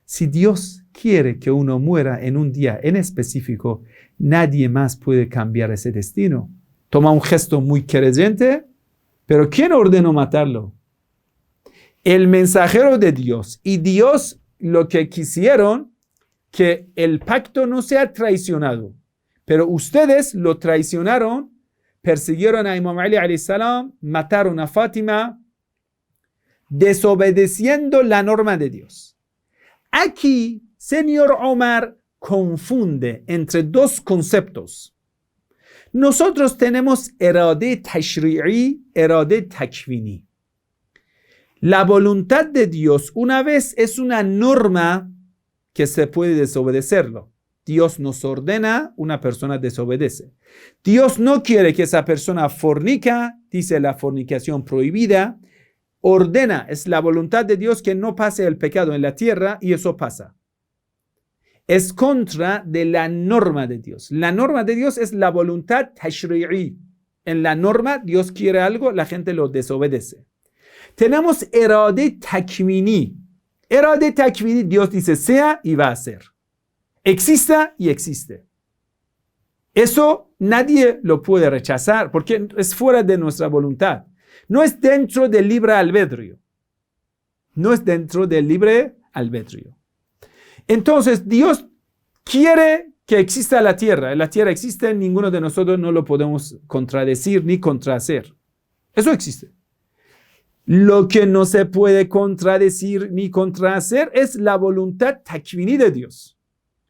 Si Dios quiere que uno muera en un día en específico, nadie más puede cambiar ese destino. Toma un gesto muy creyente, pero ¿quién ordenó matarlo? El mensajero de Dios. Y Dios lo que quisieron, que el pacto no sea traicionado. Pero ustedes lo traicionaron, persiguieron a Imam Ali alayhi salam, mataron a Fátima, desobedeciendo la norma de Dios. Aquí, señor Omar confunde entre dos conceptos. Nosotros tenemos irade tashri'i, irade takvini. La voluntad de Dios, una vez es una norma que se puede desobedecerlo. Dios nos ordena, una persona desobedece. Dios no quiere que esa persona fornica, dice la fornicación prohibida, ordena, es la voluntad de Dios que no pase el pecado en la tierra y eso pasa. Es contra de la norma de Dios. La norma de Dios es la voluntad tashri'i. En la norma, Dios quiere algo, la gente lo desobedece. Tenemos irade takvini. Irade takvini, Dios dice sea y va a ser. Exista y existe. Eso nadie lo puede rechazar porque es fuera de nuestra voluntad. No es dentro del libre albedrío. No es dentro del libre albedrío. Entonces, Dios quiere que exista la tierra. La tierra existe, ninguno de nosotros no lo podemos contradecir ni contrahacer. Eso existe. Lo que no se puede contradecir ni contrahacer es la voluntad takvini de Dios.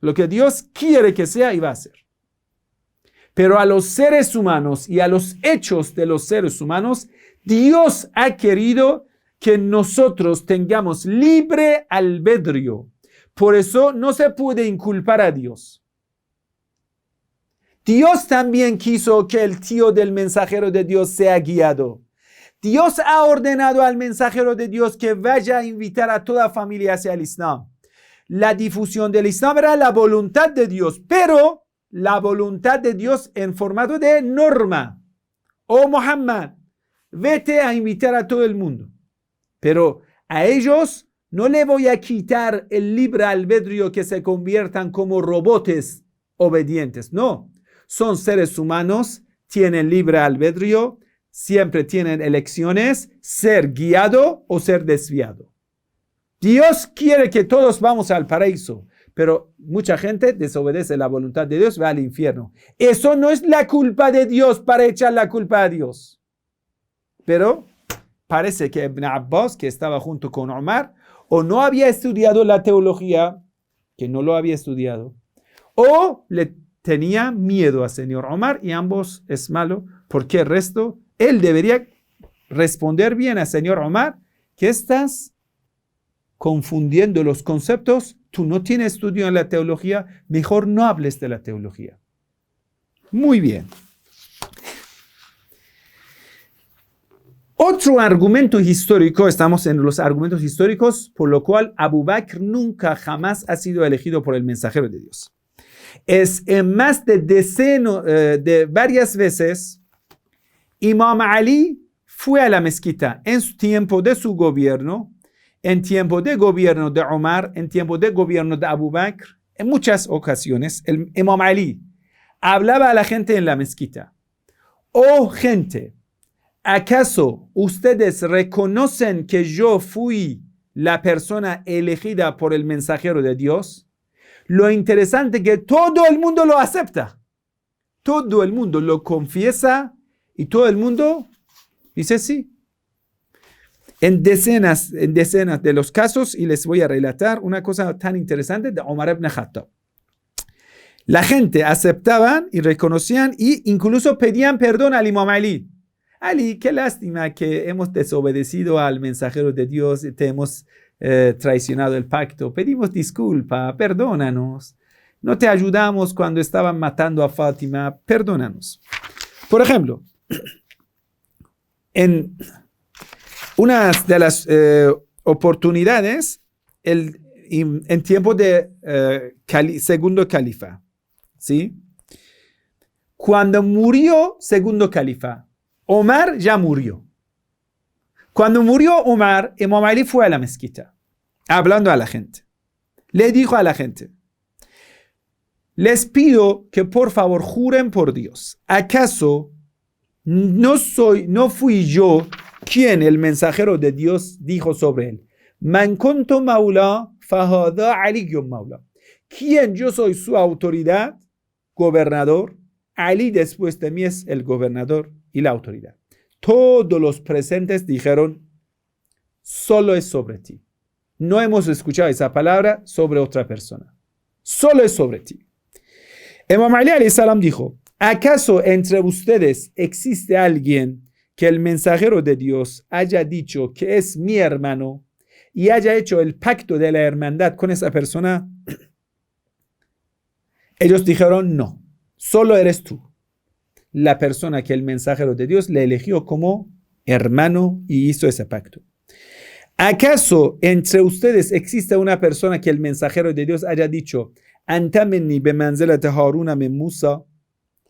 Lo que Dios quiere que sea y va a ser. Pero a los seres humanos y a los hechos de los seres humanos, Dios ha querido que nosotros tengamos libre albedrío. Por eso no se puede inculpar a Dios. Dios también quiso que el tío del mensajero de Dios sea guiado. Dios ha ordenado al mensajero de Dios que vaya a invitar a toda familia hacia el Islam. La difusión del Islam era la voluntad de Dios, pero la voluntad de Dios en formato de norma. Oh Muhammad, vete a invitar a todo el mundo. Pero a ellos no le voy a quitar el libre albedrío que se conviertan como robots obedientes. No, son seres humanos, tienen libre albedrío, siempre tienen elecciones, ser guiado o ser desviado. Dios quiere que todos vamos al paraíso, pero mucha gente desobedece la voluntad de Dios, va al infierno. Eso no es la culpa de Dios para echar la culpa a Dios. Pero parece que Ibn Abbas, que estaba junto con Omar, o no había estudiado la teología, que no lo había estudiado, o le tenía miedo a señor Omar, y ambos es malo, porque el resto, él debería responder bien a señor Omar, que estás confundiendo los conceptos, tú no tienes estudio en la teología, mejor no hables de la teología. Muy bien. Otro argumento histórico, estamos en los argumentos históricos, por lo cual Abu Bakr nunca jamás ha sido elegido por el mensajero de Dios. Es en más de varias veces, Imam Ali fue a la mezquita en su tiempo de su gobierno, en tiempo de gobierno de Omar, en tiempo de gobierno de Abu Bakr, en muchas ocasiones, el Imam Ali hablaba a la gente en la mezquita. Oh gente, ¿acaso ustedes reconocen que yo fui la persona elegida por el mensajero de Dios? Lo interesante es que todo el mundo lo acepta. Todo el mundo lo confiesa y todo el mundo dice sí. En decenas de los casos, y les voy a relatar una cosa tan interesante de Omar ibn Khattab. La gente aceptaban y reconocían e incluso pedían perdón al Imam Ali. Ali, qué lástima que hemos desobedecido al mensajero de Dios y te hemos traicionado el pacto. Pedimos disculpa, perdónanos. No te ayudamos cuando estaban matando a Fátima, perdónanos. Por ejemplo, en una de las oportunidades, en tiempo de segundo califa, ¿sí? Cuando murió segundo califa, Omar ya murió. Cuando murió Omar, Imam Ali fue a la mezquita, hablando a la gente. Le dijo a la gente, les pido que por favor juren por Dios. ¿Acaso no fui yo quien el mensajero de Dios dijo sobre él? Man kuntu maula fahada aliyyun maula. ¿Quién yo soy su autoridad? Gobernador. Ali después de mí es el gobernador y la autoridad. Todos los presentes dijeron, solo es sobre ti. No hemos escuchado esa palabra sobre otra persona. Solo es sobre ti. Imam Ali alayhi salam dijo, ¿acaso entre ustedes existe alguien que el mensajero de Dios haya dicho que es mi hermano y haya hecho el pacto de la hermandad con esa persona? Ellos dijeron, no, solo eres tú, la persona que el mensajero de Dios le eligió como hermano y hizo ese pacto. ¿Acaso entre ustedes existe una persona que el mensajero de Dios haya dicho, Anta minni bimanzilati Haruna min Musa?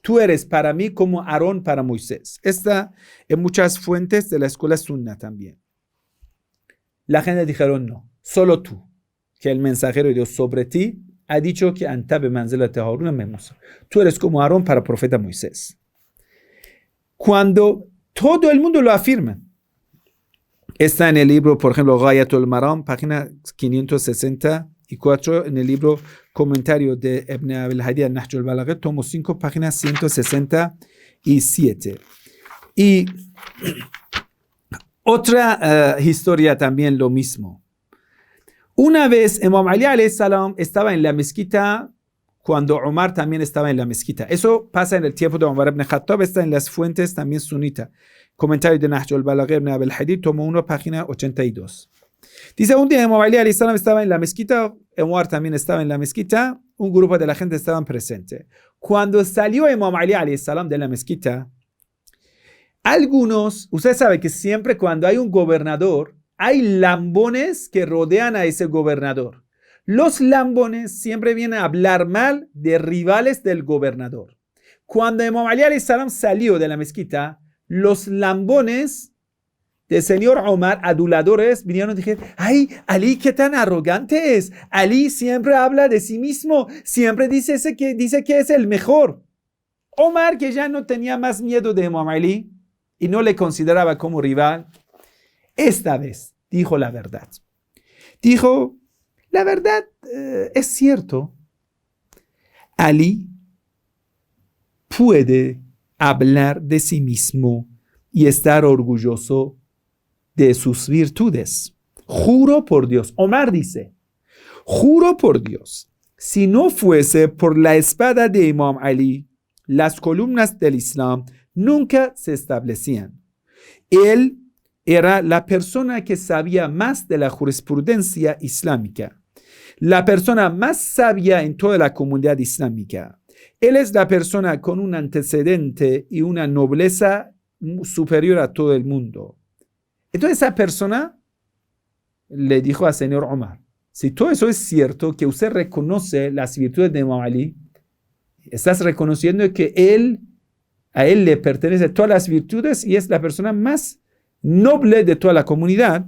Tú eres para mí como Aarón para Moisés. Está en muchas fuentes de la escuela sunna también. La gente dijeron no, solo tú, que el mensajero de Dios sobre ti ha dicho que Anta bimanzilati Haruna min Musa. Tú eres como Aarón para el profeta Moisés. Cuando todo el mundo lo afirma, está en el libro, por ejemplo, Ghayatul Maram, página 564, en el libro Comentario de Ibn Abil Hadi al-Nahj al-Balagha, tomo 5, página 167. Y otra historia también lo mismo. Una vez Imam Ali alayhi salam estaba en la mezquita cuando Omar también estaba en la mezquita. Eso pasa en el tiempo de Omar ibn Khattab, está en las fuentes también sunita. Comentario de Nahj al-Balagha ibn Abil Hadi, tomo 1, página 82. Dice, un día Imam Ali alayhi salam estaba en la mezquita, Omar también estaba en la mezquita, un grupo de la gente estaban presentes. Cuando salió Imam Ali alayhi salam de la mezquita, algunos, usted sabe que siempre cuando hay un gobernador, hay lambones que rodean a ese gobernador. Los lambones siempre vienen a hablar mal de rivales del gobernador. Cuando Imam Ali alayhi salam salió de la mezquita, los lambones del señor Omar, aduladores, vinieron y dijeron, ay, Ali, qué tan arrogante es. Ali siempre habla de sí mismo, siempre dice que es el mejor. Omar, que ya no tenía más miedo de Imam Ali, y no le consideraba como rival, esta vez dijo la verdad. Dijo, la verdad es cierto. Ali puede hablar de sí mismo y estar orgulloso de sus virtudes. Juro por Dios, Omar dice, juro por Dios, si no fuese por la espada de Imam Ali, las columnas del Islam nunca se establecían. Él era la persona que sabía más de la jurisprudencia islámica, la persona más sabia en toda la comunidad islámica. Él es la persona con un antecedente y una nobleza superior a todo el mundo. Entonces esa persona le dijo al señor Omar, si todo eso es cierto, que usted reconoce las virtudes de Imam Ali, estás reconociendo que a él le pertenecen todas las virtudes y es la persona más noble de toda la comunidad.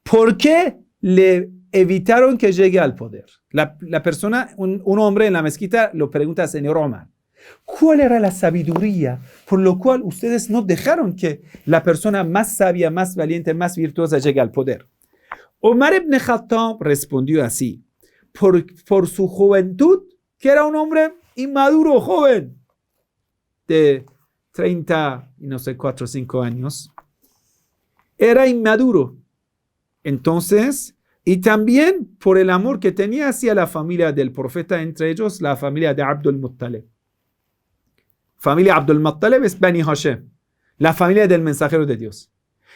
¿Por qué le evitaron que llegue al poder? La persona, un hombre en la mezquita lo pregunta al señor Omar, ¿cuál era la sabiduría por lo cual ustedes no dejaron que la persona más sabia, más valiente, más virtuosa llegue al poder? Omar ibn Khattab respondió así, por su juventud, que era un hombre inmaduro, joven, de 30 y no sé, 4 o 5 años, era inmaduro. Entonces, y también por el amor que tenía hacia la familia del profeta, entre ellos la familia de Abdul Muttalib. Familia Abdul Muttalib es Bani Hashem, la familia del mensajero de Dios.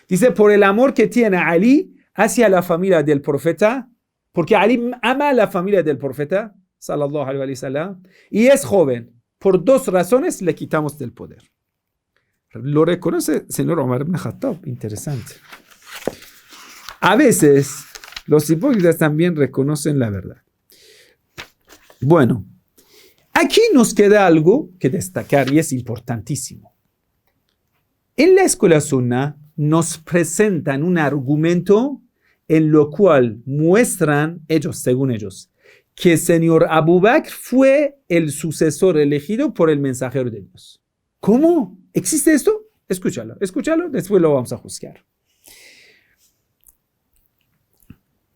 Dice, por el amor que tiene Ali hacia la familia del profeta, porque Ali ama a la familia del profeta, sallallahu alaihi wa sallam, y es joven. Por 2 razones le quitamos del poder. Lo reconoce el señor Omar ibn Khattab. Interesante. A veces los hipócritas también reconocen la verdad. Bueno, aquí nos queda algo que destacar y es importantísimo. En la escuela Sunna nos presentan un argumento en lo cual muestran ellos, según ellos, que el señor Abu Bakr fue el sucesor elegido por el mensajero de Dios. ¿Cómo? ¿Existe esto? Escúchalo, después lo vamos a juzgar.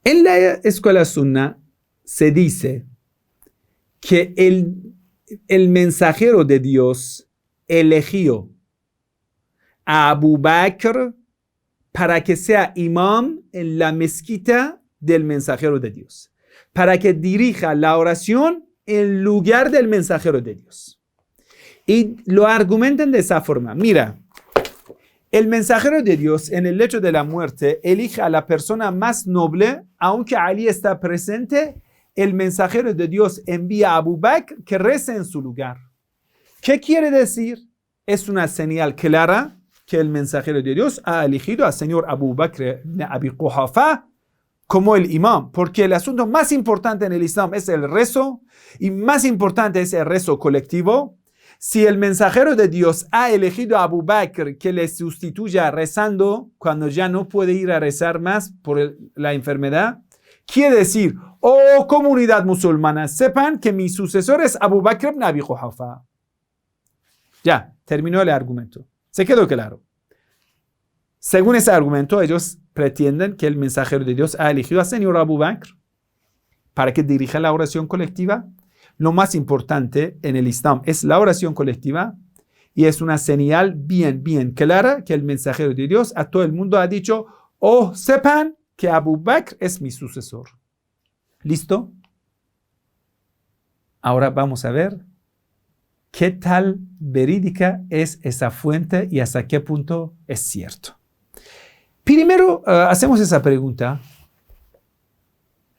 En la escuela Sunna se dice que el mensajero de Dios eligió a Abu Bakr para que sea imam en la mezquita del mensajero de Dios, para que dirija la oración en lugar del mensajero de Dios. Y lo argumentan de esa forma. Mira, el mensajero de Dios en el lecho de la muerte elige a la persona más noble, aunque Ali está presente, el mensajero de Dios envía a Abu Bakr que rece en su lugar. ¿Qué quiere decir? Es una señal clara que el mensajero de Dios ha elegido al señor Abu Bakr ibn Abi Quhafa como el imam, porque el asunto más importante en el Islam es el rezo, y más importante es el rezo colectivo. Si el mensajero de Dios ha elegido a Abu Bakr que le sustituya rezando cuando ya no puede ir a rezar más por la enfermedad, quiere decir, oh comunidad musulmana, sepan que mi sucesor es Abu Bakr ibn Abi Quhafa. Ya, terminó el argumento. ¿Se quedó claro? Según ese argumento, ellos pretenden que el mensajero de Dios ha elegido al señor Abu Bakr para que dirija la oración colectiva. Lo más importante en el Islam es la oración colectiva y es una señal bien clara que el mensajero de Dios a todo el mundo ha dicho, oh, sepan que Abu Bakr es mi sucesor. ¿Listo? Ahora vamos a ver qué tal verídica es esa fuente y hasta qué punto es cierto. Primero, hacemos esa pregunta.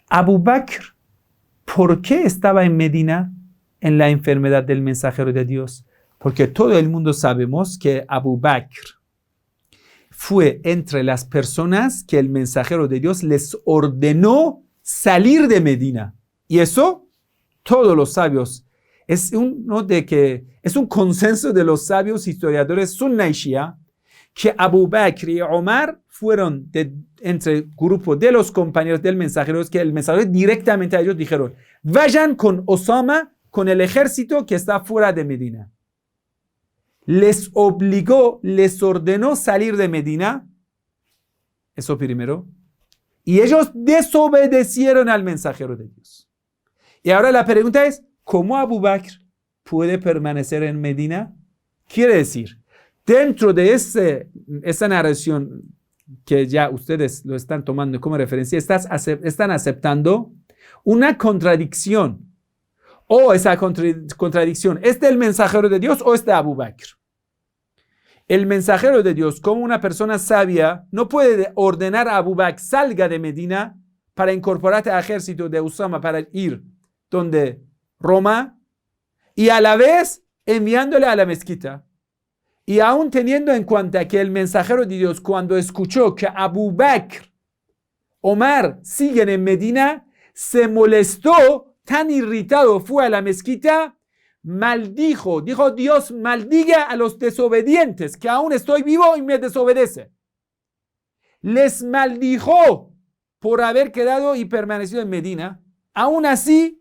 Abu Bakr, ¿por qué estaba en Medina en la enfermedad del mensajero de Dios? Porque todo el mundo sabemos que Abu Bakr fue entre las personas que el mensajero de Dios les ordenó salir de Medina. Y eso, todos los sabios, es un consenso de los sabios historiadores sunna y shia, que Abu Bakr y Omar fueron entre el grupo de los compañeros del mensajero, que el mensajero directamente a ellos dijeron, vayan con Osama, con el ejército que está fuera de Medina. les obligó, les ordenó salir de Medina. Eso primero. Y ellos desobedecieron al mensajero de Dios. Y ahora la pregunta es, ¿cómo Abu Bakr puede permanecer en Medina? Quiere decir, dentro de esa narración que ya ustedes lo están tomando como referencia, están aceptando una contradicción. O esa contradicción es del mensajero de Dios o es de Abu Bakr. El mensajero de Dios, como una persona sabia, no puede ordenar a Abu Bakr salga de Medina para incorporarse al ejército de Usama para ir donde Roma y a la vez enviándole a la mezquita. Y aún teniendo en cuenta que el mensajero de Dios, cuando escuchó que Abu Bakr, Omar siguen en Medina, se molestó, tan irritado fue a la mezquita, maldijo, dijo: Dios maldiga a los desobedientes, que aún estoy vivo y me desobedece. Les maldijo por haber quedado y permanecido en Medina. Aún así,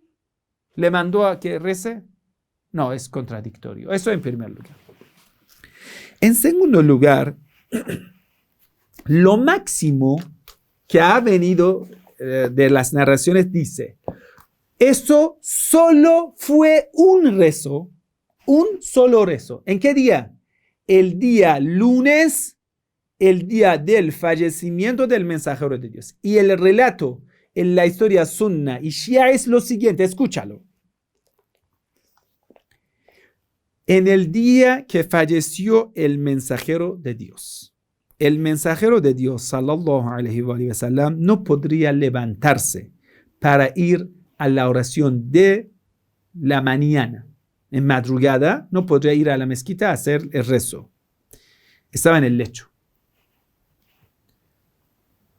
le mandó a que rece. No, es contradictorio. Eso en primer lugar. En segundo lugar, lo máximo que ha venido de las narraciones dice: eso solo fue un rezo, un solo rezo. ¿En qué día? El día lunes, el día del fallecimiento del mensajero de Dios. Y el relato en la historia sunna y shia es lo siguiente, escúchalo. En el día que falleció el mensajero de Dios, el mensajero de Dios, sallallahu alaihi wa sallam, no podría levantarse para ir a la oración de la mañana. En madrugada no podría ir a la mezquita a hacer el rezo. Estaba en el lecho.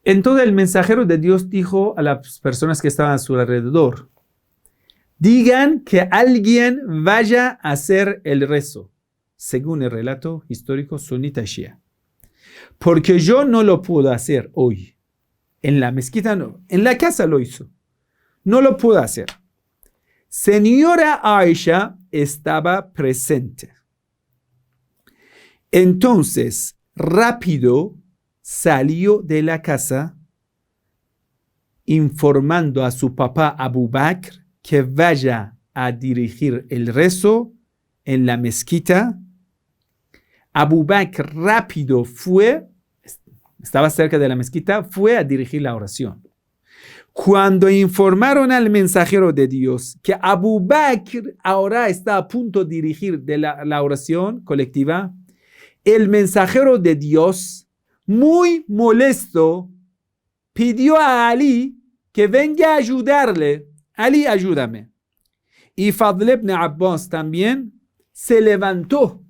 Entonces el mensajero de Dios dijo a las personas que estaban a su alrededor: digan que alguien vaya a hacer el rezo, según el relato histórico sunita shia. Porque yo no lo puedo hacer hoy. En la mezquita no, en la casa lo hizo. No lo puedo hacer. Señora Aisha estaba presente. Entonces, rápido salió de la casa informando a su papá Abu Bakr que vaya a dirigir el rezo en la mezquita. Abu Bakr rápido fue, estaba cerca de la mezquita, fue a dirigir la oración. Cuando informaron al mensajero de Dios que Abu Bakr ahora está a punto de dirigir la oración colectiva, el mensajero de Dios, muy molesto, pidió a Ali que venga a ayudarle. Ali, ayúdame. Y Fadl ibn Abbas también se levantó,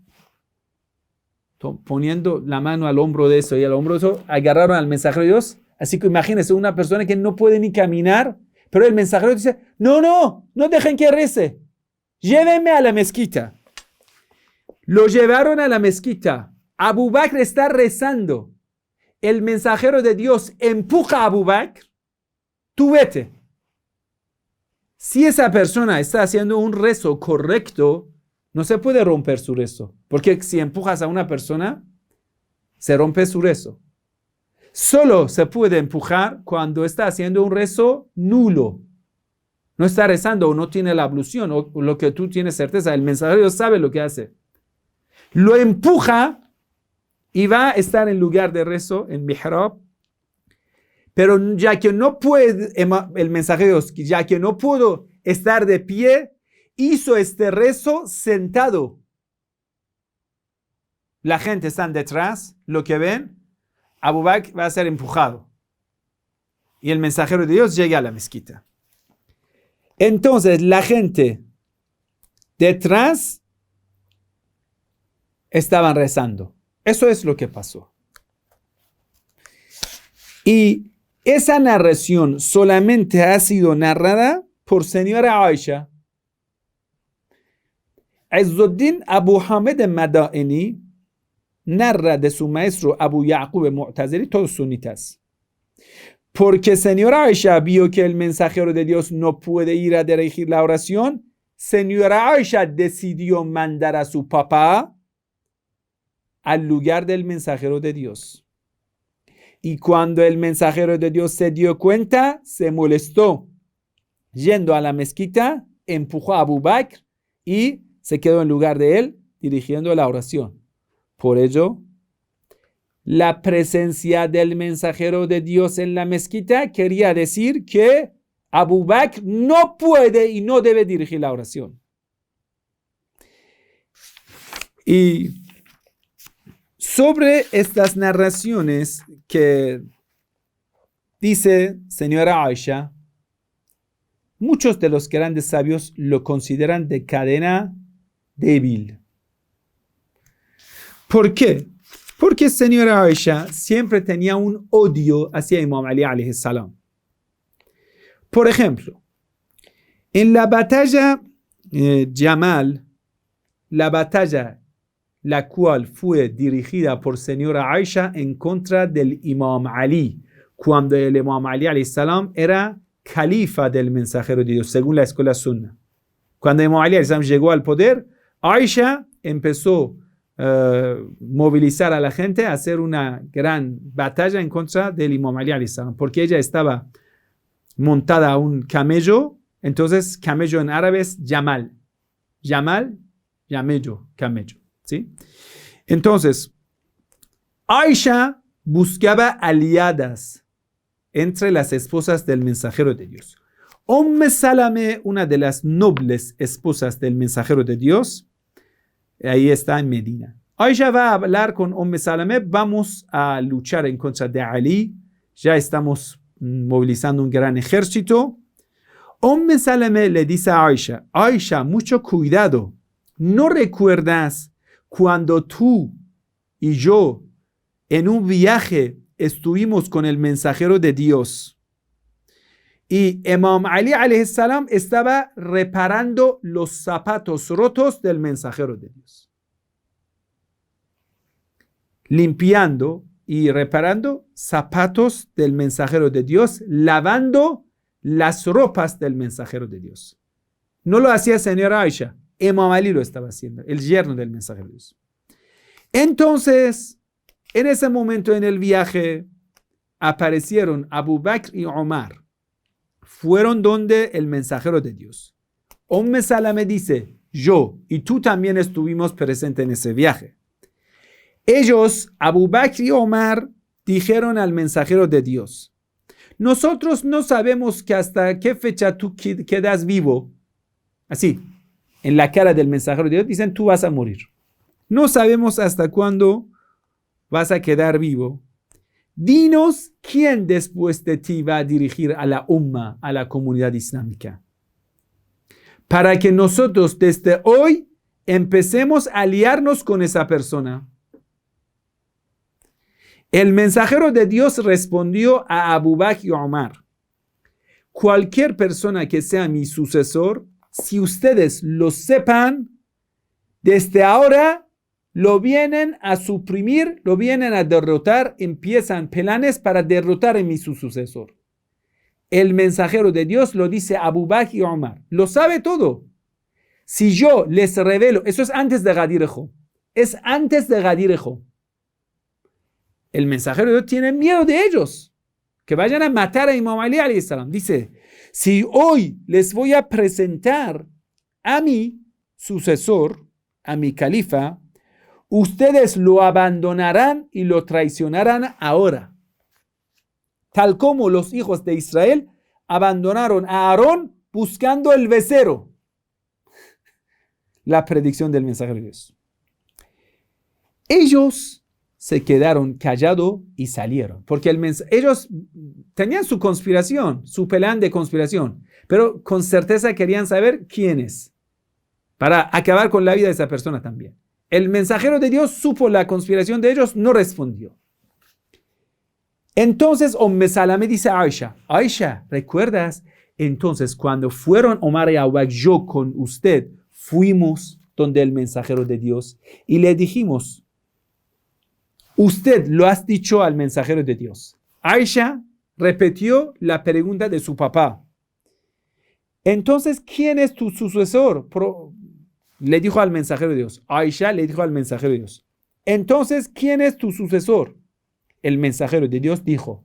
poniendo la mano al hombro de eso y al hombro de eso, agarraron al mensajero de Dios. Así que imagínense una persona que no puede ni caminar, pero el mensajero dice: no dejen que rece, llévenme a la mezquita. Lo llevaron a la mezquita. Abu Bakr está rezando. El mensajero de Dios empuja a Abu Bakr: tú vete. Si esa persona está haciendo un rezo correcto, no se puede romper su rezo, porque si empujas a una persona, se rompe su rezo. Solo se puede empujar cuando está haciendo un rezo nulo. No está rezando o no tiene la ablución o lo que tú tienes certeza. El mensajero sabe lo que hace. Lo empuja y va a estar en lugar de rezo, en mihrab. Pero ya que no puede, el mensajero, ya que no pudo estar de pie, hizo este rezo sentado. La gente está detrás, lo que ven, Abu Bakr va a ser empujado. Y el mensajero de Dios llega a la mezquita. Entonces la gente detrás estaban rezando. Eso es lo que pasó. Y esa narración solamente ha sido narrada por señora Aisha. Izzuddin Abu Hamid Madaini narra de su maestro Abu Yaqub Mu'tazili, todos sunitas. Porque señora Aisha vio que el mensajero de Dios no puede ir a dirigir la oración, señora Aisha decidió mandar a su papá al lugar del mensajero de Dios. Y cuando el mensajero de Dios se dio cuenta, se molestó. Yendo a la mezquita, empujó a Abu Bakr y se quedó en lugar de él, dirigiendo la oración. Por ello, la presencia del mensajero de Dios en la mezquita quería decir que Abu Bakr no puede y no debe dirigir la oración. Y sobre estas narraciones que dice señora Aisha, muchos de los grandes sabios lo consideran de cadena débil. ¿Por qué? Porque señora Aisha siempre tenía un odio hacia Imam Ali alayhi salam. Por ejemplo, en la batalla Jamal, la batalla la cual fue dirigida por señora Aisha en contra del Imam Ali, cuando el Imam Ali alayhi salam era califa del mensajero de Dios, según la escuela sunna. Cuando el Imam Ali alayhi salam llegó al poder, Aisha empezó a movilizar a la gente a hacer una gran batalla en contra del Imam Ali alayhi salam, porque ella estaba montada a un camello. Entonces camello en árabe es Jamal. Jamal, camello, camello. ¿Sí? Entonces, Aisha buscaba aliadas entre las esposas del mensajero de Dios. Salame, una de las nobles esposas del mensajero de Dios, ahí está en Medina. Aisha va a hablar con Salame, vamos a luchar en contra de Ali, ya estamos movilizando un gran ejército. Salame le dice a Aisha, Aisha, mucho cuidado, ¿no recuerdas cuando tú y yo en un viaje estuvimos con el mensajero de Dios y Imam Ali alayhi salam estaba reparando los zapatos rotos del mensajero de Dios? Limpiando y reparando zapatos del mensajero de Dios, lavando las ropas del mensajero de Dios. No lo hacía señora Aisha, Imam Ali lo estaba haciendo, el yerno del mensajero de Dios. Entonces, en ese momento en el viaje, aparecieron Abu Bakr y Omar. Fueron donde el mensajero de Dios. Salame dice, yo y tú también estuvimos presentes en ese viaje. Ellos, Abu Bakr y Omar, dijeron al mensajero de Dios, nosotros no sabemos que hasta qué fecha tú quedas vivo. Así, en la cara del mensajero de Dios dicen, tú vas a morir. No sabemos hasta cuándo vas a quedar vivo. Dinos quién después de ti va a dirigir a la umma, a la comunidad islámica, para que nosotros desde hoy empecemos a aliarnos con esa persona. El mensajero de Dios respondió a Abu Bakr y Omar, cualquier persona que sea mi sucesor, si ustedes lo sepan, desde ahora lo vienen a suprimir, lo vienen a derrotar, empiezan planes para derrotar a mi sucesor. El mensajero de Dios lo dice a Abu Bakr y Omar, lo sabe todo. Si yo les revelo, eso es antes de Ghadir Khum, es antes de Ghadir Khum. El mensajero de Dios tiene miedo de ellos, que vayan a matar a Imam Ali alayhi salam. Dice, si hoy les voy a presentar a mi sucesor, a mi califa, ustedes lo abandonarán y lo traicionarán ahora. Tal como los hijos de Israel abandonaron a Aarón buscando el becerro. La predicción del mensajero de Dios. Ellos se quedaron callados y salieron. Porque ellos tenían su conspiración, su plan de conspiración, pero con certeza querían saber quién es, para acabar con la vida de esa persona también. El mensajero de Dios supo la conspiración de ellos, no respondió. Entonces Salame dice a Aisha, Aisha, ¿recuerdas? Entonces cuando fueron Omar y Abu Bakr, yo con usted, fuimos donde el mensajero de Dios y le dijimos, usted lo has dicho al mensajero de Dios. Aisha repitió la pregunta de su papá. Entonces, ¿quién es tu sucesor? Le dijo al mensajero de Dios. Aisha le dijo al mensajero de Dios, Entonces, ¿quién es tu sucesor? El mensajero de Dios dijo,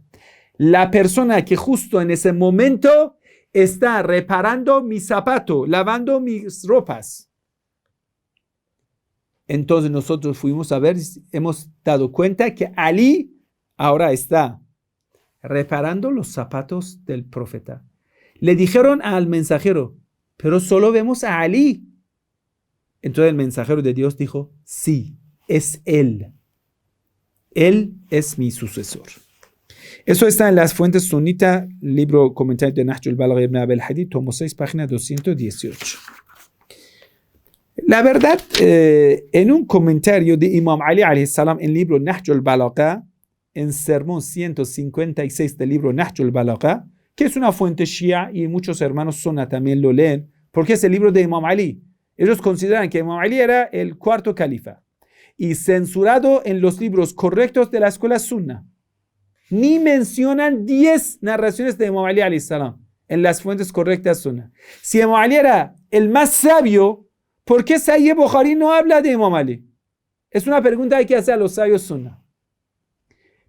la persona que justo en ese momento está reparando mi zapato, lavando mis ropas. Entonces nosotros fuimos a ver, hemos dado cuenta que Ali ahora está reparando los zapatos del profeta. Le dijeron al mensajero, pero solo vemos a Ali. Entonces el mensajero de Dios dijo, sí, es él. Él es mi sucesor. Eso está en las fuentes sunita, libro comentario de Nahj al-Balagha ibn Abi al-Hadid, tomo 6, página 218. La verdad, en un comentario de Imam Ali alayhi salam en el libro Nahj al-Balagha, en sermón 156 del libro Nahj al-Balagha, que es una fuente shia y muchos hermanos sunna también lo leen, porque es el libro de Imam Ali. Ellos consideran que Imam Ali era el cuarto califa y censurado en los libros correctos de la escuela sunna. Ni mencionan 10 narraciones de Imam Ali alayhi salam en las fuentes correctas sunna. Si Imam Ali era el más sabio, ¿por qué Sahih Bukhari no habla de Imam Ali? Es una pregunta que hay que hacer a los sabios sunna.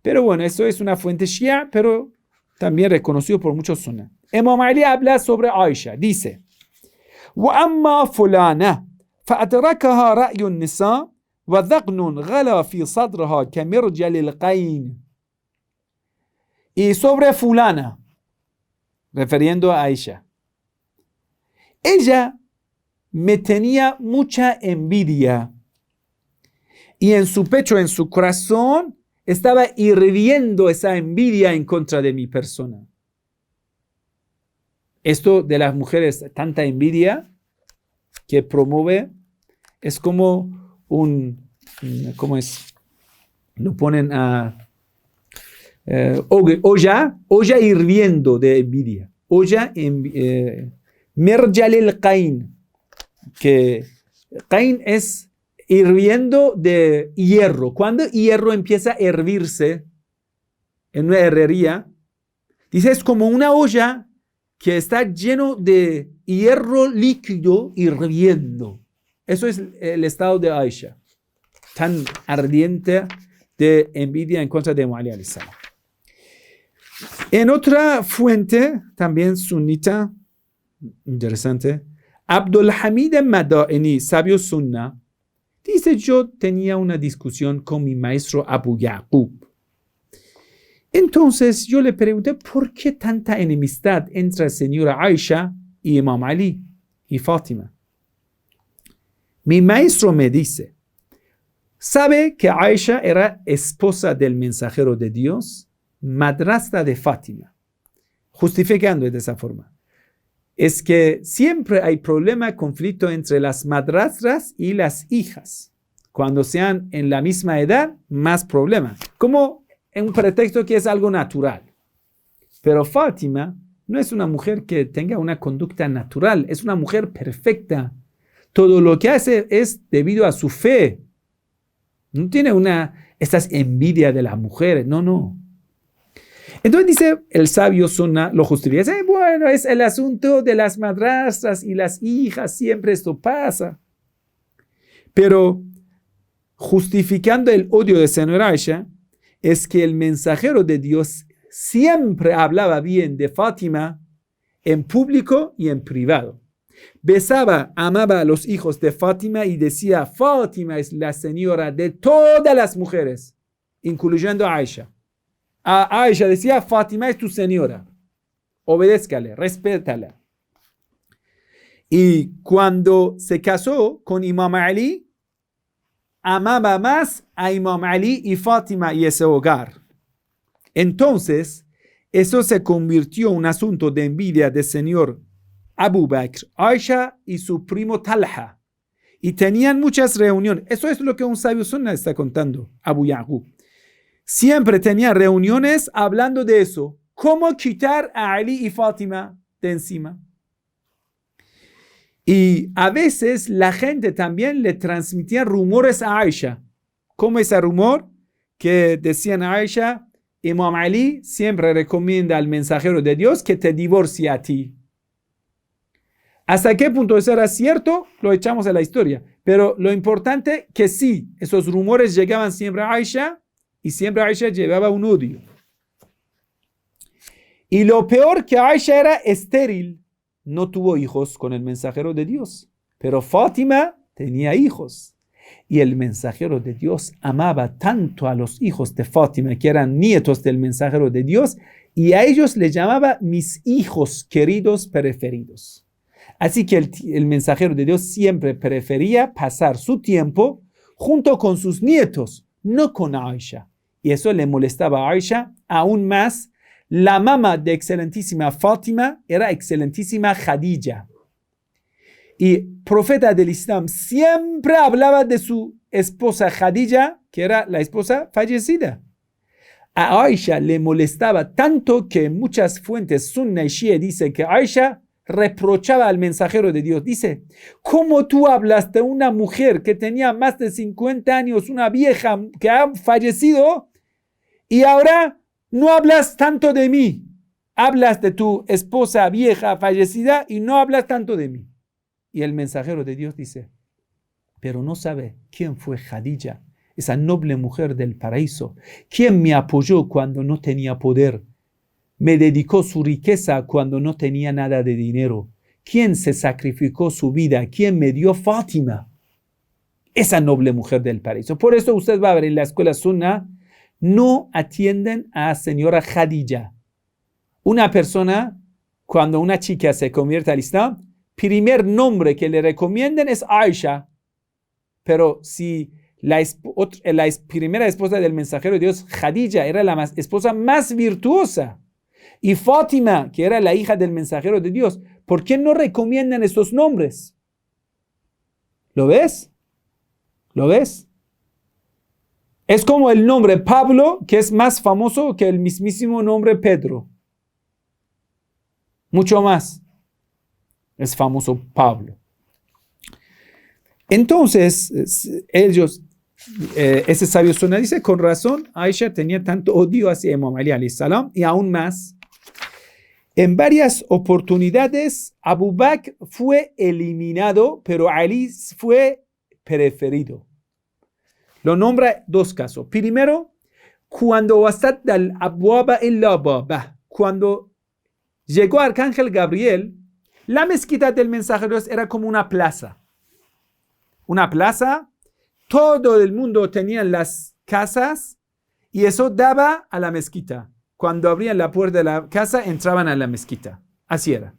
Pero bueno, eso es una fuente shia, pero también reconocido por muchos sunna. Imam Ali habla sobre Aisha, dice, وأما فلانة فأدركها رأي النساء وذقن غلا في صدرها كمرجل القين. Y sobre fulana, refiriendo a Aisha, ella me tenía mucha envidia y en su pecho, en su corazón, estaba hirviendo esa envidia en contra de mi persona. Esto de las mujeres, tanta envidia que promueve, es como ¿cómo es? Lo ponen a olla hirviendo de envidia. Olla, merjal el qain, que qain es hirviendo de hierro. Cuando hierro empieza a hervirse en una herrería, dice, es como una olla que está lleno de hierro líquido hirviendo. Eso es el estado de Aisha, tan ardiente de envidia en contra de Ali alayhi salam. En otra fuente, también sunita, interesante, Abdul Hamid Madaini, sabio sunna, dice, yo tenía una discusión con mi maestro Abu Yaqub. Entonces yo le pregunté, ¿por qué tanta enemistad entre señora Aisha y Imam Ali y Fátima? Mi maestro me dice, ¿sabe que Aisha era esposa del mensajero de Dios? Madrastra de Fátima. Justificando de esa forma. Es que siempre hay problema, conflicto entre las madrastras y las hijas. Cuando sean en la misma edad, más problema. Como en un pretexto que es algo natural. Pero Fátima no es una mujer que tenga una conducta natural. Es una mujer perfecta. Todo lo que hace es debido a su fe. No tiene estas envidia de las mujeres. No. Entonces dice el sabio sunna, lo justifica. Dice, bueno, es el asunto de las madrastras y las hijas. Siempre esto pasa. Pero justificando el odio de señora Aisha, es que el mensajero de Dios siempre hablaba bien de Fátima en público y en privado. Besaba, amaba a los hijos de Fátima y decía, Fátima es la señora de todas las mujeres, incluyendo a Aisha. A Aisha decía, Fátima es tu señora, obedézcale, respétala. Y cuando se casó con Imam Ali, amaba más a Imam Ali y Fátima y ese hogar. Entonces, eso se convirtió en un asunto de envidia del señor Abu Bakr, Aisha y su primo Talha. Y tenían muchas reuniones. Eso es lo que un sabio sunna está contando, Abu Yaqub. Siempre tenía reuniones hablando de eso. ¿Cómo quitar a Ali y Fátima de encima? Y a veces la gente también le transmitía rumores a Aisha. ¿Cómo ese rumor? Que decían a Aisha, Imam Ali siempre recomienda al mensajero de Dios que te divorcie a ti. ¿Hasta qué punto eso era cierto? Lo echamos a la historia. Pero lo importante que sí, esos rumores llegaban siempre a Aisha y siempre Aisha llevaba un odio. Y lo peor que Aisha era estéril, no tuvo hijos con el mensajero de Dios. Pero Fátima tenía hijos. Y el mensajero de Dios amaba tanto a los hijos de Fátima, que eran nietos del mensajero de Dios, y a ellos les llamaba mis hijos queridos preferidos. Así que el mensajero de Dios siempre prefería pasar su tiempo junto con sus nietos, no con Aisha. Y eso le molestaba a Aisha aún más. La mamá de excelentísima Fátima era excelentísima Khadija. Y profeta del Islam siempre hablaba de su esposa Khadija, que era la esposa fallecida. A Aisha le molestaba tanto que en muchas fuentes sunna y shia dicen que Aisha reprochaba al mensajero de Dios. Dice, ¿cómo tú hablas de una mujer que tenía más de 50 años, una vieja que ha fallecido, y ahora no hablas tanto de mí? Hablas de tu esposa vieja fallecida y no hablas tanto de mí. Y el mensajero de Dios dice, pero no sabe quién fue Khadija, esa noble mujer del paraíso, quién me apoyó cuando no tenía poder, me dedicó su riqueza cuando no tenía nada de dinero, quién se sacrificó su vida, quién me dio Fátima, esa noble mujer del paraíso. Por eso usted va a ver en la escuela sunna, no atienden a señora Khadija. Una persona, cuando una chica se convierte al Islam, primer nombre que le recomienden es Aisha. Pero si la primera esposa del mensajero de Dios, Khadija, era la esposa más virtuosa, y Fátima, que era la hija del mensajero de Dios, ¿por qué no recomiendan estos nombres? ¿Lo ves? ¿Lo ves? Es como el nombre Pablo, que es más famoso que el mismísimo nombre Pedro. Mucho más es famoso Pablo. Entonces, ese sabio sunna dice, con razón, Aisha tenía tanto odio hacia Imam Ali alayhi salam, y aún más, en varias oportunidades, Abu Bakr fue eliminado, pero Ali fue preferido. Lo nombra dos casos. Primero, cuando wasat al-abwaba illa baba, cuando llegó Arcángel Gabriel, la mezquita del mensajero era como una plaza. Una plaza, todo el mundo tenía las casas y eso daba a la mezquita. Cuando abrían la puerta de la casa, entraban a la mezquita. Así era.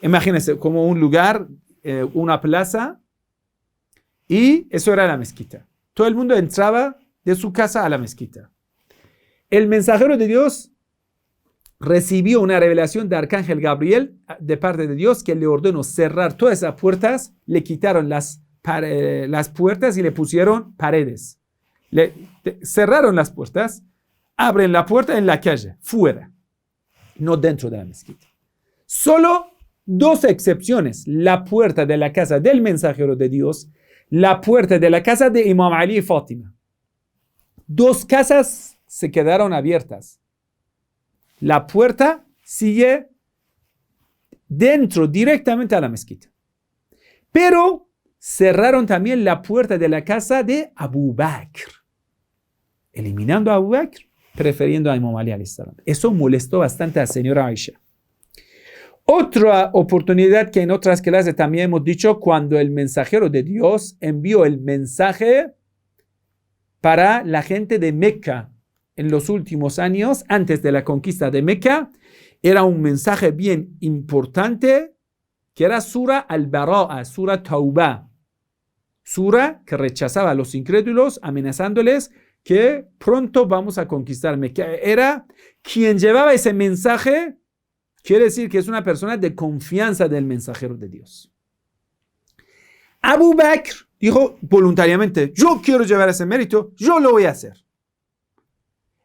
Imagínense, como un lugar, una plaza, y eso era la mezquita. Todo el mundo entraba de su casa a la mezquita. El mensajero de Dios recibió una revelación de Arcángel Gabriel de parte de Dios que le ordenó cerrar todas esas puertas, le quitaron las puertas y le pusieron paredes. Cerraron las puertas, abren la puerta en la calle, fuera, no dentro de la mezquita. Solo dos excepciones: la puerta de la casa del mensajero de Dios, la puerta de la casa de Imam Ali y Fátima. Dos casas se quedaron abiertas. La puerta sigue dentro, directamente a la mezquita. Pero cerraron también la puerta de la casa de Abu Bakr, eliminando a Abu Bakr, prefiriendo a Imam Ali alayhi salam. Eso molestó bastante a la señora Aisha. Otra oportunidad que en otras clases también hemos dicho, cuando el mensajero de Dios envió el mensaje para la gente de Meca en los últimos años, antes de la conquista de Meca, era un mensaje bien importante, que era Sura al-Bara'a, Sura Taubá. Sura que rechazaba a los incrédulos, amenazándoles que pronto vamos a conquistar Meca. Era quien llevaba ese mensaje, quiere decir que es una persona de confianza del mensajero de Dios. Abu Bakr dijo voluntariamente, yo quiero llevar ese mérito, yo lo voy a hacer.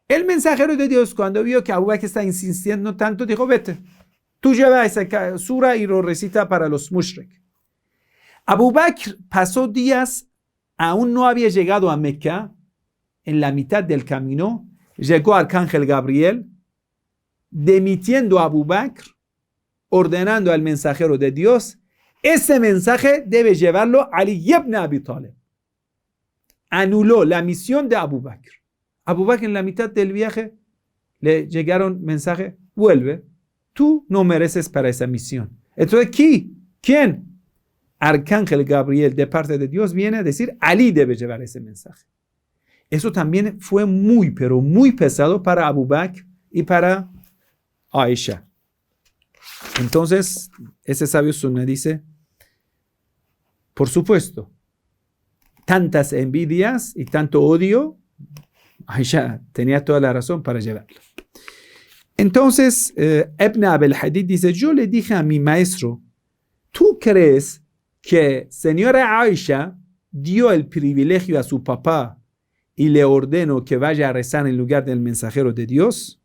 El mensajero de Dios, cuando vio que Abu Bakr está insistiendo tanto, dijo, vete, tú lleva esa sura y lo recita para los mushrik. Abu Bakr pasó días, aún no había llegado a Meca. En la mitad del camino llegó Arcángel Gabriel, dimitiendo a Abu Bakr, ordenando al mensajero de Dios ese mensaje debe llevarlo Ali ibn Abi Talib. Anuló la misión de Abu Bakr. Abu Bakr en la mitad del viaje le llegaron mensajes, vuelve, tú no mereces para esa misión. Entonces, ¿quién? Arcángel Gabriel de parte de Dios viene a decir, Ali debe llevar ese mensaje. Eso también fue muy, pero muy pesado para Abu Bakr y para Aisha. Entonces, ese sabio sunna dice, por supuesto, tantas envidias y tanto odio, Aisha tenía toda la razón para llevarlo. Entonces, Ibn Abil Hadid dice, yo le dije a mi maestro, ¿tú crees que señora Aisha dio el privilegio a su papá y le ordenó que vaya a rezar en lugar del mensajero de Dios?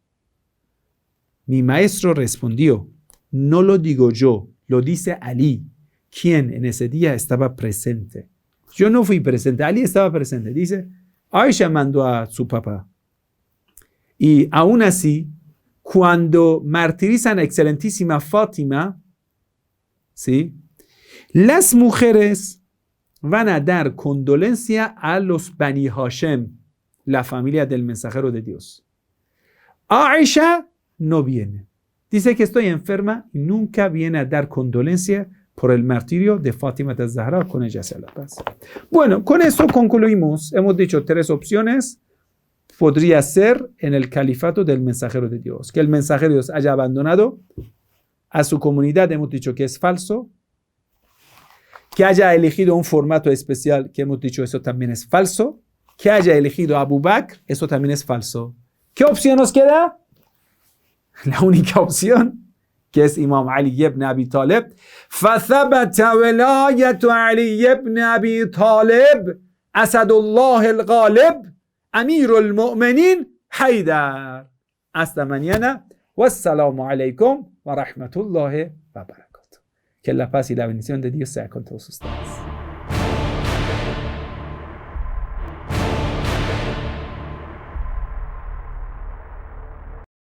Mi maestro respondió, no lo digo yo, lo dice Ali, quien en ese día estaba presente. Yo no fui presente, Ali estaba presente. Dice, Aisha mandó a su papá. Y aún así, cuando martirizan a excelentísima Fátima, ¿sí?, las mujeres van a dar condolencia a los Bani Hashem, la familia del mensajero de Dios. Aisha no viene. Dice que estoy enferma y nunca viene a dar condolencia por el martirio de Fátima de Zahra, con ella sea la paz. Bueno, con eso concluimos. Hemos dicho 3 opciones. Podría ser en el califato del mensajero de Dios. Que el mensajero de Dios haya abandonado a su comunidad, hemos dicho que es falso. Que haya elegido un formato especial, que hemos dicho eso también es falso. Que haya elegido a Abu Bakr, eso también es falso. ¿Qué opción nos queda? La única opción, que es Imam Ali ibn Abi Talib. فَثَبَتَ وَلَايَةُ عَلِيِّ ibn Abi Talib أَسَدُ اللَّهِ الْغَالِبِ أَمِيرُ الْمُؤْمِنِينَ حَيْدَرَ. Hasta mañana. Wassalamu alaikum wa rahmatullahi wa barakatuh. Que la paz y la bendición de Dios sea con todos ustedes.